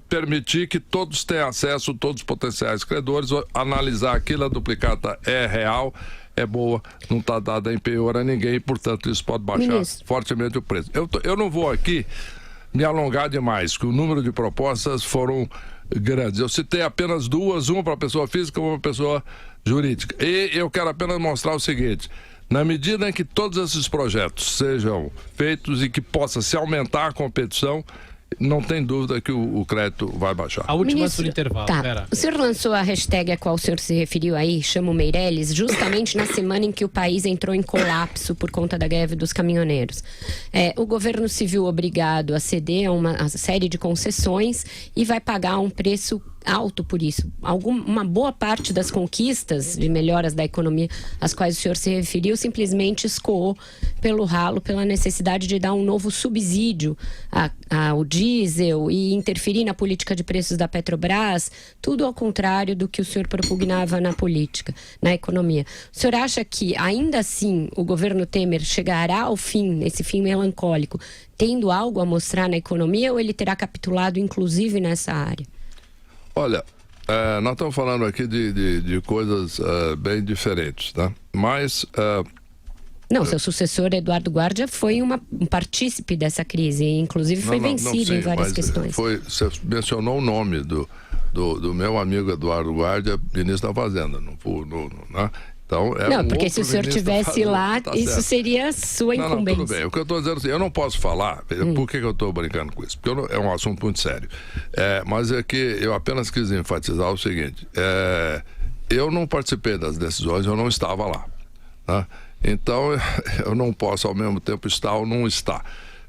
permitir que todos tenham acesso, todos os potenciais credores, analisar aquilo, a duplicata é real, é boa, não está dada em penhor a ninguém, portanto isso pode baixar fortemente o preço. Eu não vou aqui me alongar demais, que o número de propostas foram grandes. Eu citei apenas duas, uma para pessoa física e uma para pessoa jurídica. E eu quero apenas mostrar o seguinte: na medida em que todos esses projetos sejam feitos e que possa se aumentar a competição, não tem dúvida que o crédito vai baixar. A última antes do intervalo. Tá. O senhor lançou a hashtag a qual o senhor se referiu aí, Chamo Meirelles, justamente na semana em que o país entrou em colapso por conta da greve dos caminhoneiros. O governo se viu obrigado a ceder a uma série de concessões e vai pagar um preço alto por isso. Uma boa parte das conquistas de melhoras da economia às quais o senhor se referiu simplesmente escoou pelo ralo pela necessidade de dar um novo subsídio ao diesel e interferir na política de preços da Petrobras, tudo ao contrário do que o senhor propugnava na política, na economia. O senhor acha que ainda assim o governo Temer chegará ao fim, esse fim melancólico, tendo algo a mostrar na economia, ou ele terá capitulado inclusive nessa área? Olha, nós estamos falando aqui de coisas bem diferentes, tá? Mas... Não, seu sucessor, Eduardo Guardia, foi um partícipe dessa crise, inclusive foi vencido em várias questões. Você mencionou o nome do meu amigo Eduardo Guardia, ministro da Fazenda, né? Então, não, porque se o senhor estivesse lá, isso seria sua incumbência. Tudo bem. O que eu estou dizendo assim, eu não posso falar, por que eu estou brincando com isso? Porque é um assunto muito sério. Mas é que eu apenas quis enfatizar o seguinte, eu não participei das decisões, eu não estava lá. Né? Então, eu não posso ao mesmo tempo estar ou não estar.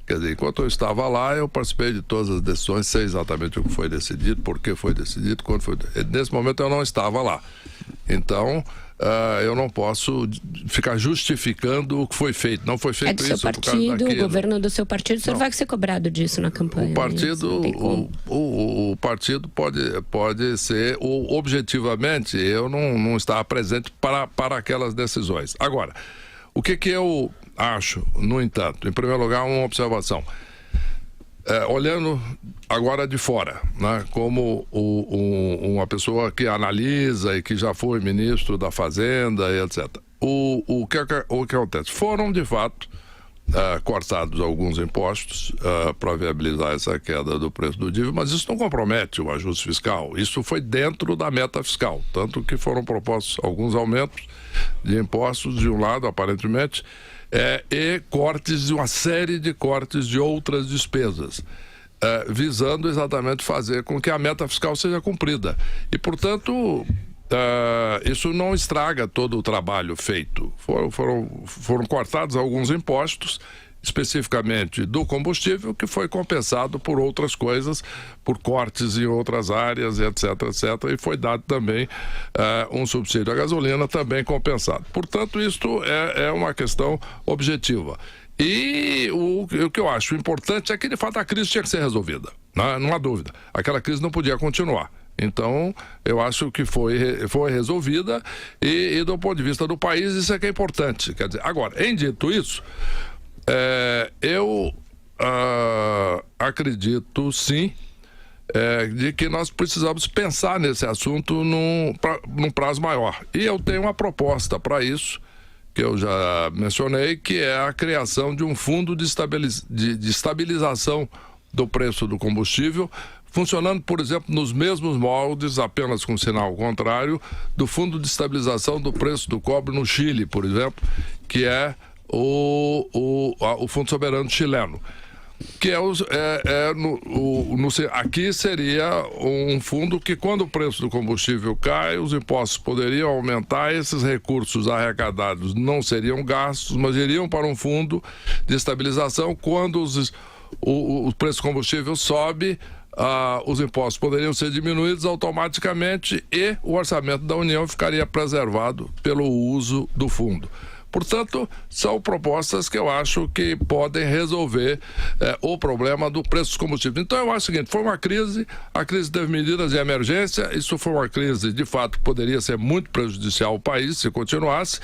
Quer dizer, enquanto eu estava lá, eu participei de todas as decisões, sei exatamente o que foi decidido, por que foi decidido, quando foi decidido. Nesse momento eu não estava lá. Então, eu não posso ficar justificando o que foi feito. Não foi feito isso por causa daquilo. O governo do seu partido, o senhor vai ser cobrado disso na campanha? O partido pode ser, ou objetivamente, eu não estava presente para aquelas decisões. Agora, o que eu acho, no entanto, em primeiro lugar, uma observação. Olhando agora de fora, né, como uma pessoa que analisa e que já foi ministro da Fazenda e etc. O que acontece? Foram, de fato, cortados alguns impostos para viabilizar essa queda do preço do diesel, mas isso não compromete o ajuste fiscal. Isso foi dentro da meta fiscal, tanto que foram propostos alguns aumentos de impostos, de um lado, aparentemente, e cortes, uma série de cortes de outras despesas, visando exatamente fazer com que a meta fiscal seja cumprida. E, portanto, isso não estraga todo o trabalho feito. Foram cortados alguns impostos, especificamente do combustível, que foi compensado por outras coisas, por cortes em outras áreas, etc, e foi dado também um subsídio à gasolina, também compensado. Portanto, isto é uma questão objetiva. E o que eu acho importante é que, de fato, a crise tinha que ser resolvida, não há dúvida. Aquela crise não podia continuar. Então, eu acho que foi resolvida e do ponto de vista do país, isso é que é importante. Quer dizer, agora, em dito isso, eu acredito, sim, de que nós precisamos pensar nesse assunto num prazo maior. E eu tenho uma proposta para isso, que eu já mencionei, que é a criação de um fundo de estabilização do preço do combustível, funcionando, por exemplo, nos mesmos moldes, apenas com sinal contrário, do Fundo de Estabilização do Preço do Cobre no Chile, por exemplo, que é o Fundo Soberano Chileno. Que aqui seria um fundo que, quando o preço do combustível cai, os impostos poderiam aumentar, esses recursos arrecadados não seriam gastos, mas iriam para um fundo de estabilização. Quando o preço do combustível sobe, os impostos poderiam ser diminuídos automaticamente e o orçamento da União ficaria preservado pelo uso do fundo. Portanto, são propostas que eu acho que podem resolver o problema do preço dos combustíveis. Então, eu acho o seguinte, foi uma crise, a crise teve medidas de emergência, isso foi uma crise, de fato, que poderia ser muito prejudicial ao país se continuasse,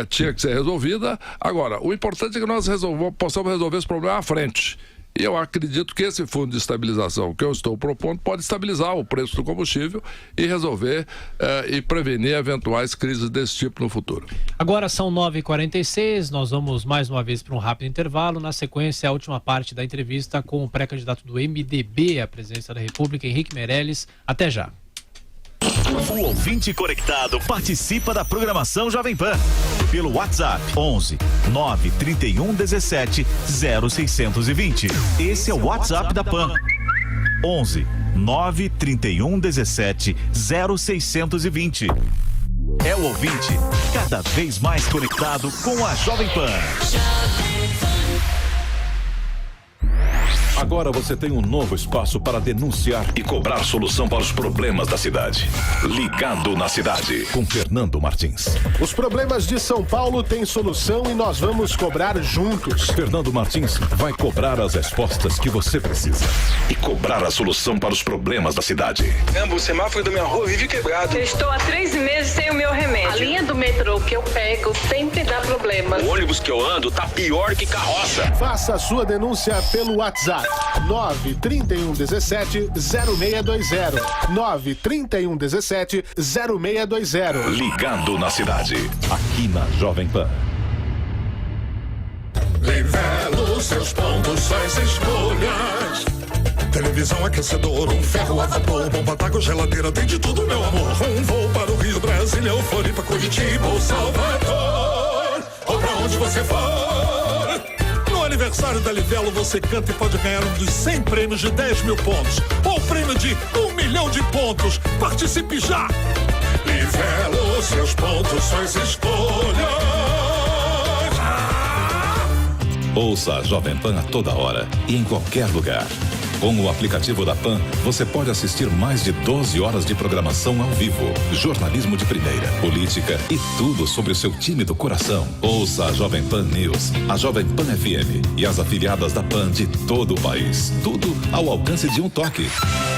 tinha que ser resolvida. Agora, o importante é que nós possamos resolver esse problema à frente. E eu acredito que esse fundo de estabilização que eu estou propondo pode estabilizar o preço do combustível e resolver e prevenir eventuais crises desse tipo no futuro. Agora são 9h46, nós vamos mais uma vez para um rápido intervalo. Na sequência, a última parte da entrevista com o pré-candidato do MDB à presidência da República, Henrique Meirelles. Até já. O ouvinte conectado participa da programação Jovem Pan pelo WhatsApp 11 931 17 0620. Esse é o WhatsApp da Pan. 11 931 17 0620. É o ouvinte cada vez mais conectado com a Jovem Pan. Agora você tem um novo espaço para denunciar e cobrar solução para os problemas da cidade. Ligado na Cidade, com Fernando Martins. Os problemas de São Paulo têm solução e nós vamos cobrar juntos. Fernando Martins vai cobrar as respostas que você precisa e cobrar a solução para os problemas da cidade. O semáforo da minha rua vive quebrado. Eu estou há 3 meses sem o meu remédio. A linha do metrô que eu pego sempre dá problema. O ônibus que eu ando tá pior que carroça. Faça a sua denúncia pelo WhatsApp 931 17 0620. 931 17 0620. Ligado na Cidade, aqui na Jovem Pan. Livelo seus pontos, suas escolhas. Televisão, aquecedor, um ferro a vapor, bomba d'água, geladeira, tem de tudo, meu amor. Um voo para o Rio, Brasília, ou Floripa, Curitiba ou Salvador, ou pra onde você for. No aniversário da Livelo, você canta e pode ganhar um dos 100 prêmios de 10 mil pontos, ou prêmio de 1 milhão de pontos. Participe já! Livelo, seus pontos, suas escolhas. Ouça a Jovem Pan a toda hora e em qualquer lugar. Com o aplicativo da Pan, você pode assistir mais de 12 horas de programação ao vivo, jornalismo de primeira, política e tudo sobre o seu time do coração. Ouça a Jovem Pan News, a Jovem Pan FM e as afiliadas da Pan de todo o país. Tudo ao alcance de um toque.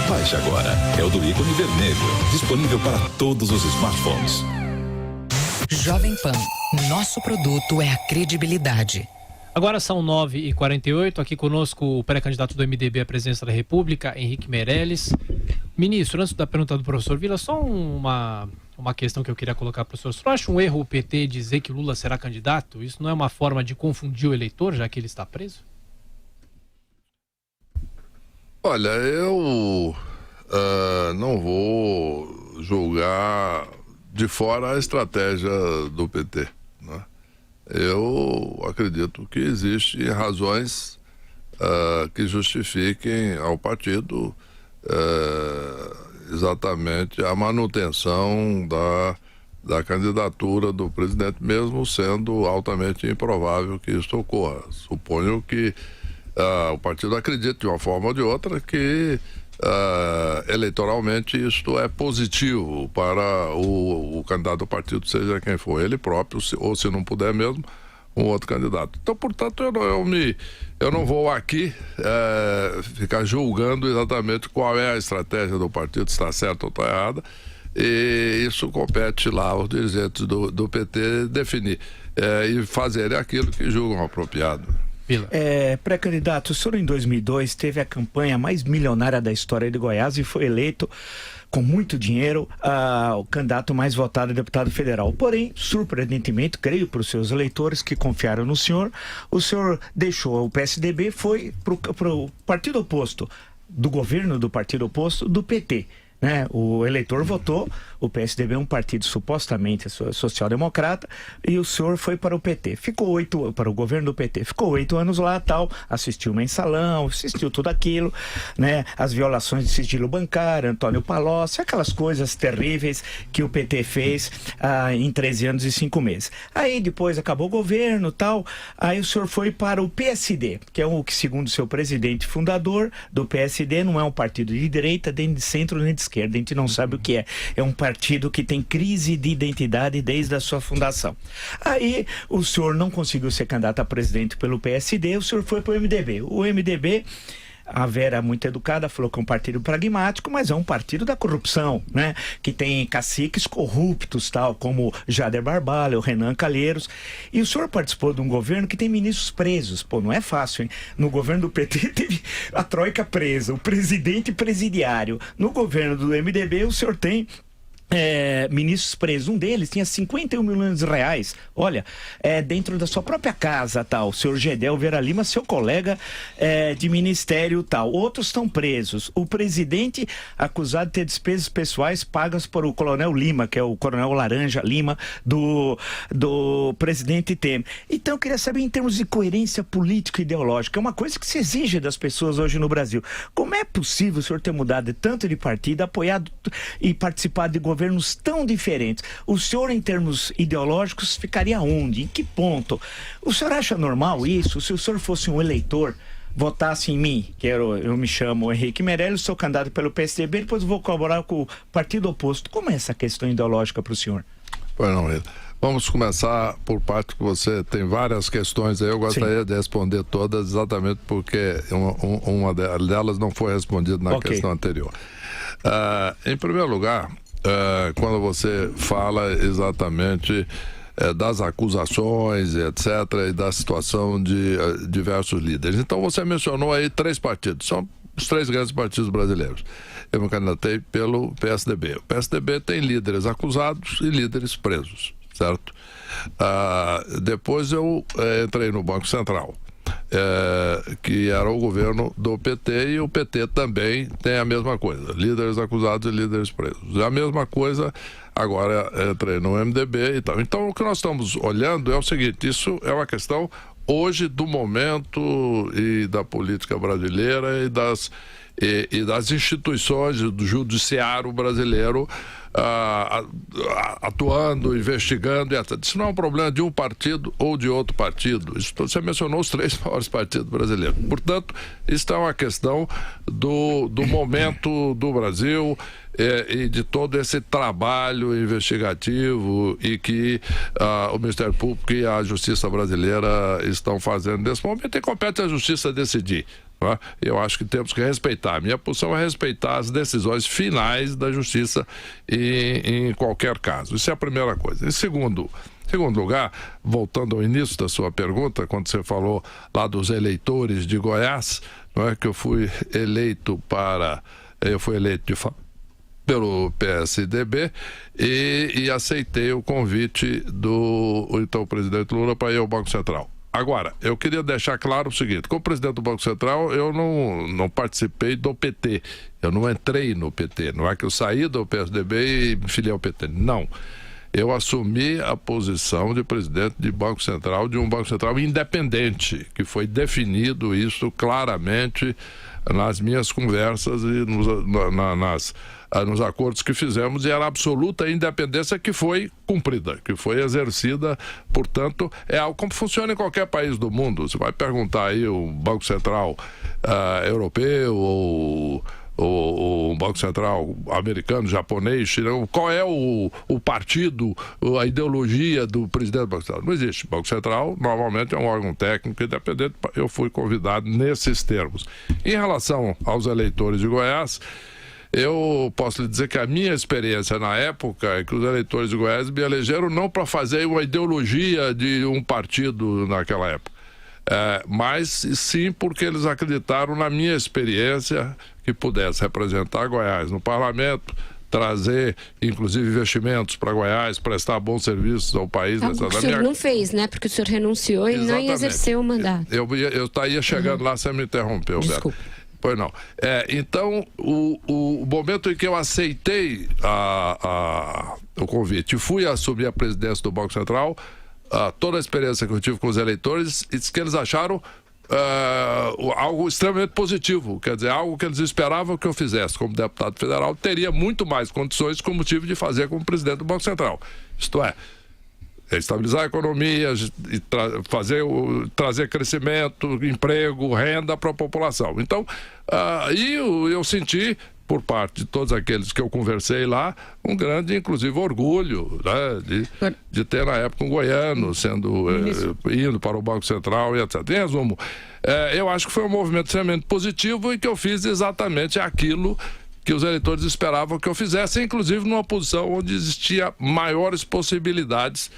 Baixe agora. É o do ícone vermelho, disponível para todos os smartphones. Jovem Pan. Nosso produto é a credibilidade. Agora são 9h48, aqui conosco o pré-candidato do MDB à presidência da República, Henrique Meirelles. Ministro, antes da pergunta do professor Vila, só uma questão que eu queria colocar para o senhor. O senhor acha um erro o PT dizer que Lula será candidato? Isso não é uma forma de confundir o eleitor, já que ele está preso? Olha, eu não vou julgar de fora a estratégia do PT, né? Eu acredito que existem razões que justifiquem ao partido exatamente a manutenção da candidatura do presidente, mesmo sendo altamente improvável que isso ocorra. Suponho que o partido acredita de uma forma ou de outra que eleitoralmente isto é positivo para o candidato do partido, seja quem for ele próprio, ou se não puder mesmo, um outro candidato. Então, portanto, eu não vou aqui ficar julgando exatamente qual é a estratégia do partido, se está certa ou está errada, e isso compete lá aos dirigentes do PT definir e fazerem aquilo que julgam apropriado. Pré-candidato, o senhor em 2002 teve a campanha mais milionária da história de Goiás e foi eleito com muito dinheiro, o candidato mais votado a deputado federal. Porém, surpreendentemente, creio para os seus eleitores que confiaram no senhor, o senhor deixou o PSDB, foi para o partido oposto, do governo do partido oposto, do PT. Né? O eleitor votou, o PSDB é um partido supostamente social-democrata, e o senhor foi para o PT, para o governo do PT, ficou 8 anos lá, tal, assistiu mensalão, assistiu tudo aquilo, né? As violações de sigilo bancário, Antônio Palocci, aquelas coisas terríveis que o PT fez em 13 anos e 5 meses. Aí depois acabou o governo, tal, aí o senhor foi para o PSD, que é o que, segundo o seu presidente fundador do PSD, não é um partido de direita, nem de centro, nem de esquerda, a gente não sabe o que é. É um partido que tem crise de identidade desde a sua fundação. Aí o senhor não conseguiu ser candidato a presidente pelo PSD, o senhor foi para o MDB. O MDB, a Vera, muito educada, falou que é um partido pragmático, mas é um partido da corrupção, né? Que tem caciques corruptos, tal, como Jader Barbalho, Renan Calheiros. E o senhor participou de um governo que tem ministros presos. Pô, não é fácil, hein? No governo do PT teve a troika presa, o presidente presidiário. No governo do MDB, o senhor tem ministros presos. Um deles tinha 51 milhões de reais, olha, dentro da sua própria casa, tal. O senhor Gedel Vera Lima, seu colega de ministério, tal. Outros estão presos. O presidente acusado de ter despesas pessoais pagas por o coronel Lima, que é o coronel Laranja Lima do presidente Temer. Então eu queria saber, em termos de coerência política e ideológica, é uma coisa que se exige das pessoas hoje no Brasil. Como é possível o senhor ter mudado tanto de partido, apoiado e participado de governos tão diferentes? O senhor, em termos ideológicos, ficaria onde? Em que ponto? O senhor acha normal isso? Se o senhor fosse um eleitor, votasse em mim, que eu me chamo Henrique Meirelles, sou candidato pelo PSDB, depois vou colaborar com o partido oposto. Como é essa questão ideológica para o senhor? Pois não, vamos começar por parte que você tem várias questões aí. Eu gostaria de responder todas, exatamente porque uma delas não foi respondida na questão anterior. Em primeiro lugar, quando você fala exatamente das acusações, etc., e da situação de diversos líderes. Então, você mencionou aí 3 partidos, são os 3 grandes partidos brasileiros. Eu me candidatei pelo PSDB. O PSDB tem líderes acusados e líderes presos, certo? Depois eu entrei no Banco Central, que era o governo do PT, e o PT também tem a mesma coisa, líderes acusados e líderes presos. A mesma coisa, agora entrei no MDB e tal. Então, o que nós estamos olhando é o seguinte: isso é uma questão hoje do momento e da política brasileira e das instituições do judiciário brasileiro atuando, investigando, etc. Isso não é um problema de um partido ou de outro partido. Isso, você mencionou os 3 maiores partidos brasileiros. Portanto, isso é uma questão do momento do Brasil e de todo esse trabalho investigativo e que o Ministério Público e a Justiça brasileira estão fazendo nesse momento, e compete à Justiça decidir. Eu acho que temos que respeitar. A minha posição é respeitar as decisões finais da Justiça em qualquer caso. Isso é a primeira coisa. Em segundo lugar, voltando ao início da sua pergunta, quando você falou lá dos eleitores de Goiás, não é que eu fui eleito pelo PSDB e aceitei o convite do então presidente Lula para ir ao Banco Central. Agora, eu queria deixar claro o seguinte: como presidente do Banco Central, eu não participei do PT, eu não entrei no PT, não é que eu saí do PSDB e me filiei ao PT, não. Eu assumi a posição de presidente de Banco Central, de um Banco Central independente, que foi definido isso claramente nas minhas conversas e nos acordos que fizemos, e era absoluta independência que foi cumprida, que foi exercida. Portanto, é algo como funciona em qualquer país do mundo. Você vai perguntar aí o Banco Central europeu ou o Banco Central americano, japonês, chinês, qual é o partido, a ideologia do presidente do Banco Central? Não existe. O Banco Central normalmente é um órgão técnico independente. Eu fui convidado nesses termos. Em relação aos eleitores de Goiás, eu posso lhe dizer que a minha experiência na época é que os eleitores de Goiás me elegeram não para fazer uma ideologia de um partido naquela época, mas sim porque eles acreditaram na minha experiência que pudesse representar Goiás no parlamento, trazer, inclusive, investimentos para Goiás, prestar bons serviços ao país. Algo que o senhor não fez, né? Porque o senhor renunciou e nem exerceu o mandato. Eu estaria chegando lá, você me interrompeu, Desculpa. Beto. Pois não. Então, o momento em que eu aceitei o convite e fui assumir a presidência do Banco Central, toda a experiência que eu tive com os eleitores, disse que eles acharam algo extremamente positivo, quer dizer, algo que eles esperavam que eu fizesse como deputado federal, teria muito mais condições como tive de fazer como presidente do Banco Central. Isto é, estabilizar a economia, trazer crescimento, emprego, renda para a população. Então, eu senti, por parte de todos aqueles que eu conversei lá, um grande, inclusive, orgulho, né, de ter, na época, um goiano indo para o Banco Central e etc. Em resumo, eu acho que foi um movimento extremamente positivo e que eu fiz exatamente aquilo que os eleitores esperavam que eu fizesse, inclusive numa posição onde existia maiores possibilidades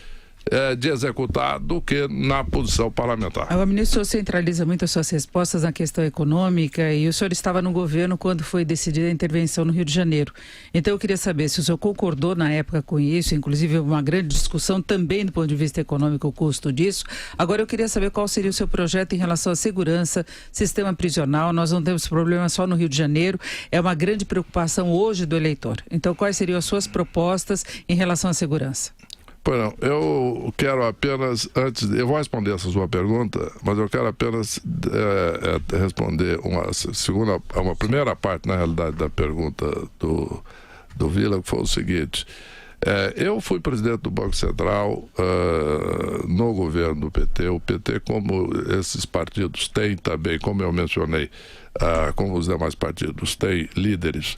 de executar do que na posição parlamentar. O ministro centraliza muito as suas respostas na questão econômica e o senhor estava no governo quando foi decidida a intervenção no Rio de Janeiro. Então eu queria saber se o senhor concordou na época com isso, inclusive uma grande discussão também do ponto de vista econômico, o custo disso. Agora eu queria saber qual seria o seu projeto em relação à segurança, sistema prisional. Nós não temos problema só no Rio de Janeiro, é uma grande preocupação hoje do eleitor. Então quais seriam as suas propostas em relação à segurança? Pois não, eu quero apenas, eu vou responder essa sua pergunta, mas eu quero apenas responder uma primeira parte, na realidade, da pergunta do Vila, que foi o seguinte. Eu fui presidente do Banco Central no governo do PT. O PT, como esses partidos têm também, como eu mencionei, como os demais partidos, têm líderes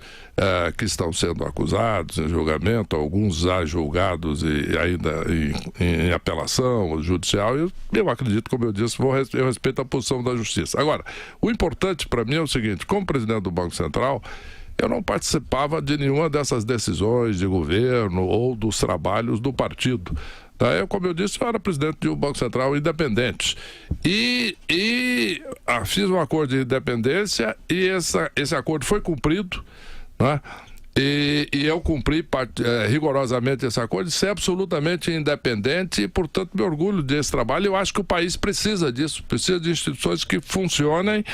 que estão sendo acusados em julgamento, alguns já julgados e ainda em apelação judicial. Eu acredito, como eu disse, eu respeito a posição da justiça. Agora, o importante para mim é o seguinte: como presidente do Banco Central, eu não participava de nenhuma dessas decisões de governo ou dos trabalhos do partido. Eu, como eu disse, eu era presidente de um Banco Central independente. E fiz um acordo de independência e esse acordo foi cumprido, né? E eu cumpri rigorosamente esse acordo, de ser absolutamente independente e, portanto, me orgulho desse trabalho. Eu acho que o país precisa disso, precisa de instituições que funcionem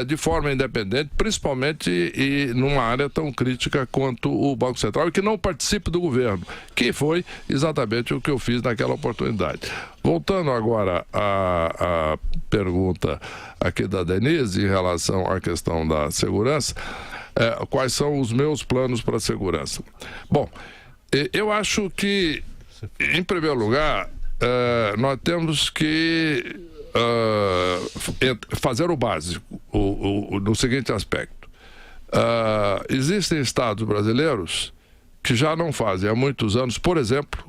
de forma independente, principalmente numa área tão crítica quanto o Banco Central, e que não participe do governo, que foi exatamente o que eu fiz naquela oportunidade. Voltando agora à pergunta aqui da Denise em relação à questão da segurança, quais são os meus planos para a segurança? Bom, eu acho que, em primeiro lugar, nós temos que fazer o básico, no seguinte aspecto. Existem estados brasileiros que já não fazem há muitos anos, por exemplo,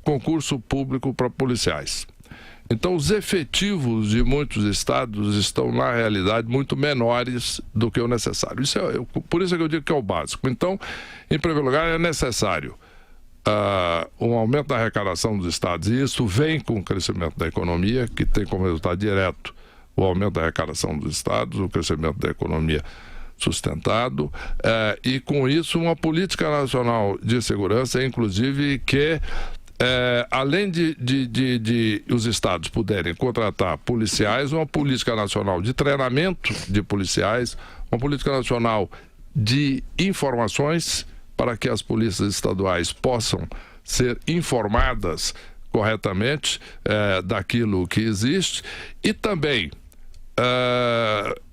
concurso público para policiais. Então, os efetivos de muitos estados estão, na realidade, muito menores do que o necessário. Por isso é que eu digo que é o básico. Então, em primeiro lugar, é necessário um aumento da arrecadação dos estados, e isso vem com o crescimento da economia, que tem como resultado direto o aumento da arrecadação dos estados, o crescimento da economia sustentado, e com isso uma política nacional de segurança, inclusive, que além de os estados puderem contratar policiais, uma política nacional de treinamento de policiais, uma política nacional de informações para que as polícias estaduais possam ser informadas corretamente daquilo que existe, e também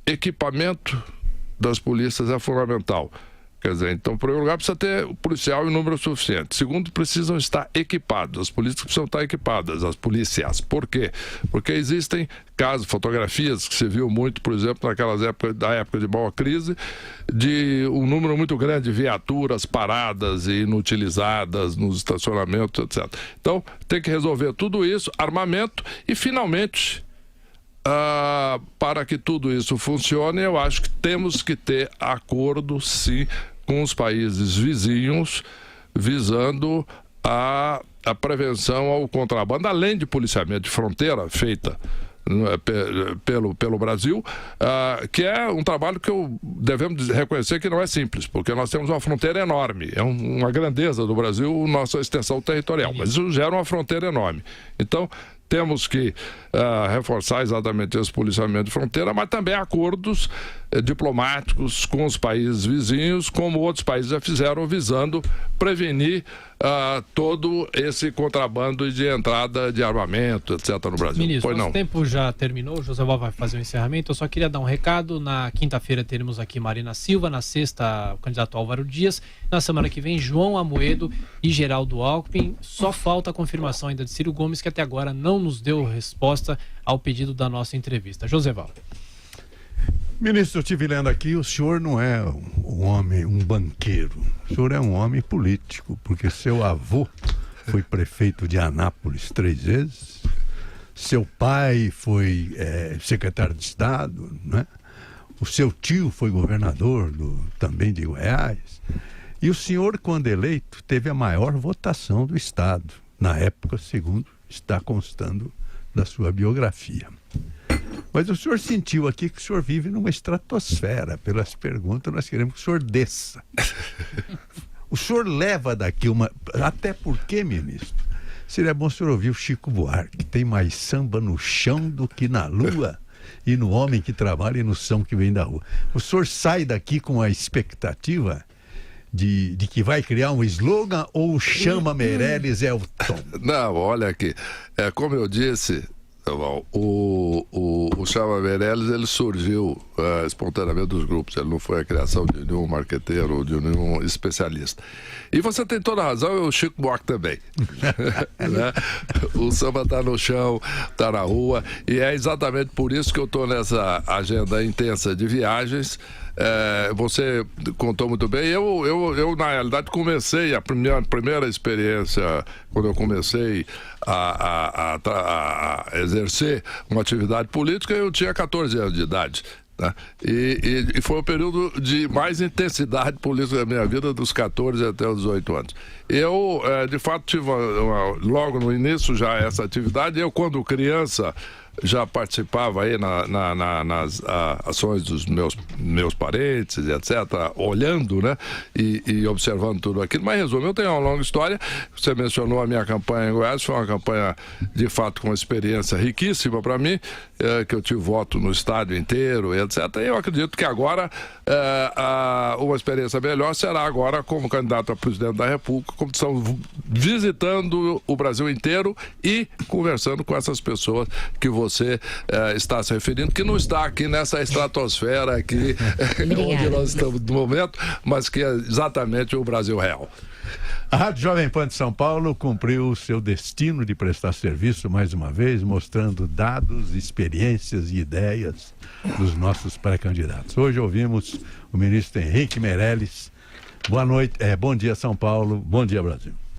equipamento das polícias é fundamental. Quer dizer, então, em primeiro lugar, precisa ter policial em número suficiente. Segundo, precisam estar equipados. As polícias precisam estar equipadas, as polícias. Por quê? Porque existem casos, fotografias que se viu muito, por exemplo, naquelas épocas, da época de maior crise, de um número muito grande de viaturas paradas e inutilizadas nos estacionamentos, etc. Então, tem que resolver tudo isso, armamento e, finalmente, para que tudo isso funcione, eu acho que temos que ter acordo, sim, com os países vizinhos, visando a prevenção ao contrabando, além de policiamento de fronteira feita pelo Brasil, que é um trabalho que devemos reconhecer que não é simples, porque nós temos uma fronteira enorme, é uma grandeza do Brasil, nossa extensão territorial, mas isso gera uma fronteira enorme. Então, temos que reforçar exatamente esse policiamento de fronteira, mas também acordos diplomáticos com os países vizinhos, como outros países já fizeram, visando prevenir todo esse contrabando de entrada de armamento, etc. no Brasil. Ministro, nosso tempo já terminou, o José Val vai fazer o encerramento. Eu só queria dar um recado. Na quinta-feira teremos aqui Marina Silva, na sexta o candidato Álvaro Dias, na semana que vem João Amoedo e Geraldo Alckmin. Só falta a confirmação ainda de Ciro Gomes, que até agora não nos deu resposta ao pedido da nossa entrevista. José Val. Ministro, eu estive lendo aqui, o senhor não é um homem, um banqueiro. O senhor é um homem político, porque seu avô foi prefeito de Anápolis 3 vezes, seu pai foi secretário de Estado, né? O seu tio foi governador também de Goiás. E o senhor, quando eleito, teve a maior votação do Estado, na época, segundo está constando da sua biografia. Mas o senhor sentiu aqui que o senhor vive numa estratosfera. Pelas perguntas, nós queremos que o senhor desça. O senhor leva daqui uma... Até porque, ministro, seria bom o senhor ouvir o Chico Buarque, que tem mais samba no chão do que na lua, e no homem que trabalha e no som que vem da rua. O senhor sai daqui com a expectativa de que vai criar um slogan ou chama Meirelles é o tom? Não, olha aqui. Como eu disse... O Chama Meirelles, ele surgiu espontaneamente dos grupos, ele não foi a criação de nenhum marqueteiro ou de nenhum especialista. E você tem toda a razão, e o Chico Buarque também. Né? O samba está no chão, está na rua, e é exatamente por isso que eu estou nessa agenda intensa de viagens. Você contou muito bem. Eu na realidade comecei a primeira experiência quando eu comecei a exercer uma atividade política, eu tinha 14 anos de idade, né? E foi o período de mais intensidade política da minha vida, dos 14 até os 18 anos. Eu de fato tive logo no início já essa atividade. Eu, quando criança, já participava aí nas ações dos meus parentes, etc., olhando, né, e observando tudo aquilo. Mas, resumo, eu tenho uma longa história. Você mencionou a minha campanha em Goiás, foi uma campanha, de fato, com uma experiência riquíssima para mim, que eu tive voto no estado inteiro, etc. E eu acredito que agora uma experiência melhor será agora como candidato a presidente da República, como estamos visitando o Brasil inteiro e conversando com essas pessoas que você está se referindo, que não está aqui nessa estratosfera aqui onde nós estamos no momento, mas que é exatamente o Brasil real. A Rádio Jovem Pan de São Paulo cumpriu o seu destino de prestar serviço mais uma vez, mostrando dados, experiências e ideias dos nossos pré-candidatos. Hoje ouvimos o ministro Henrique Meirelles. Boa noite, bom dia São Paulo, bom dia Brasil.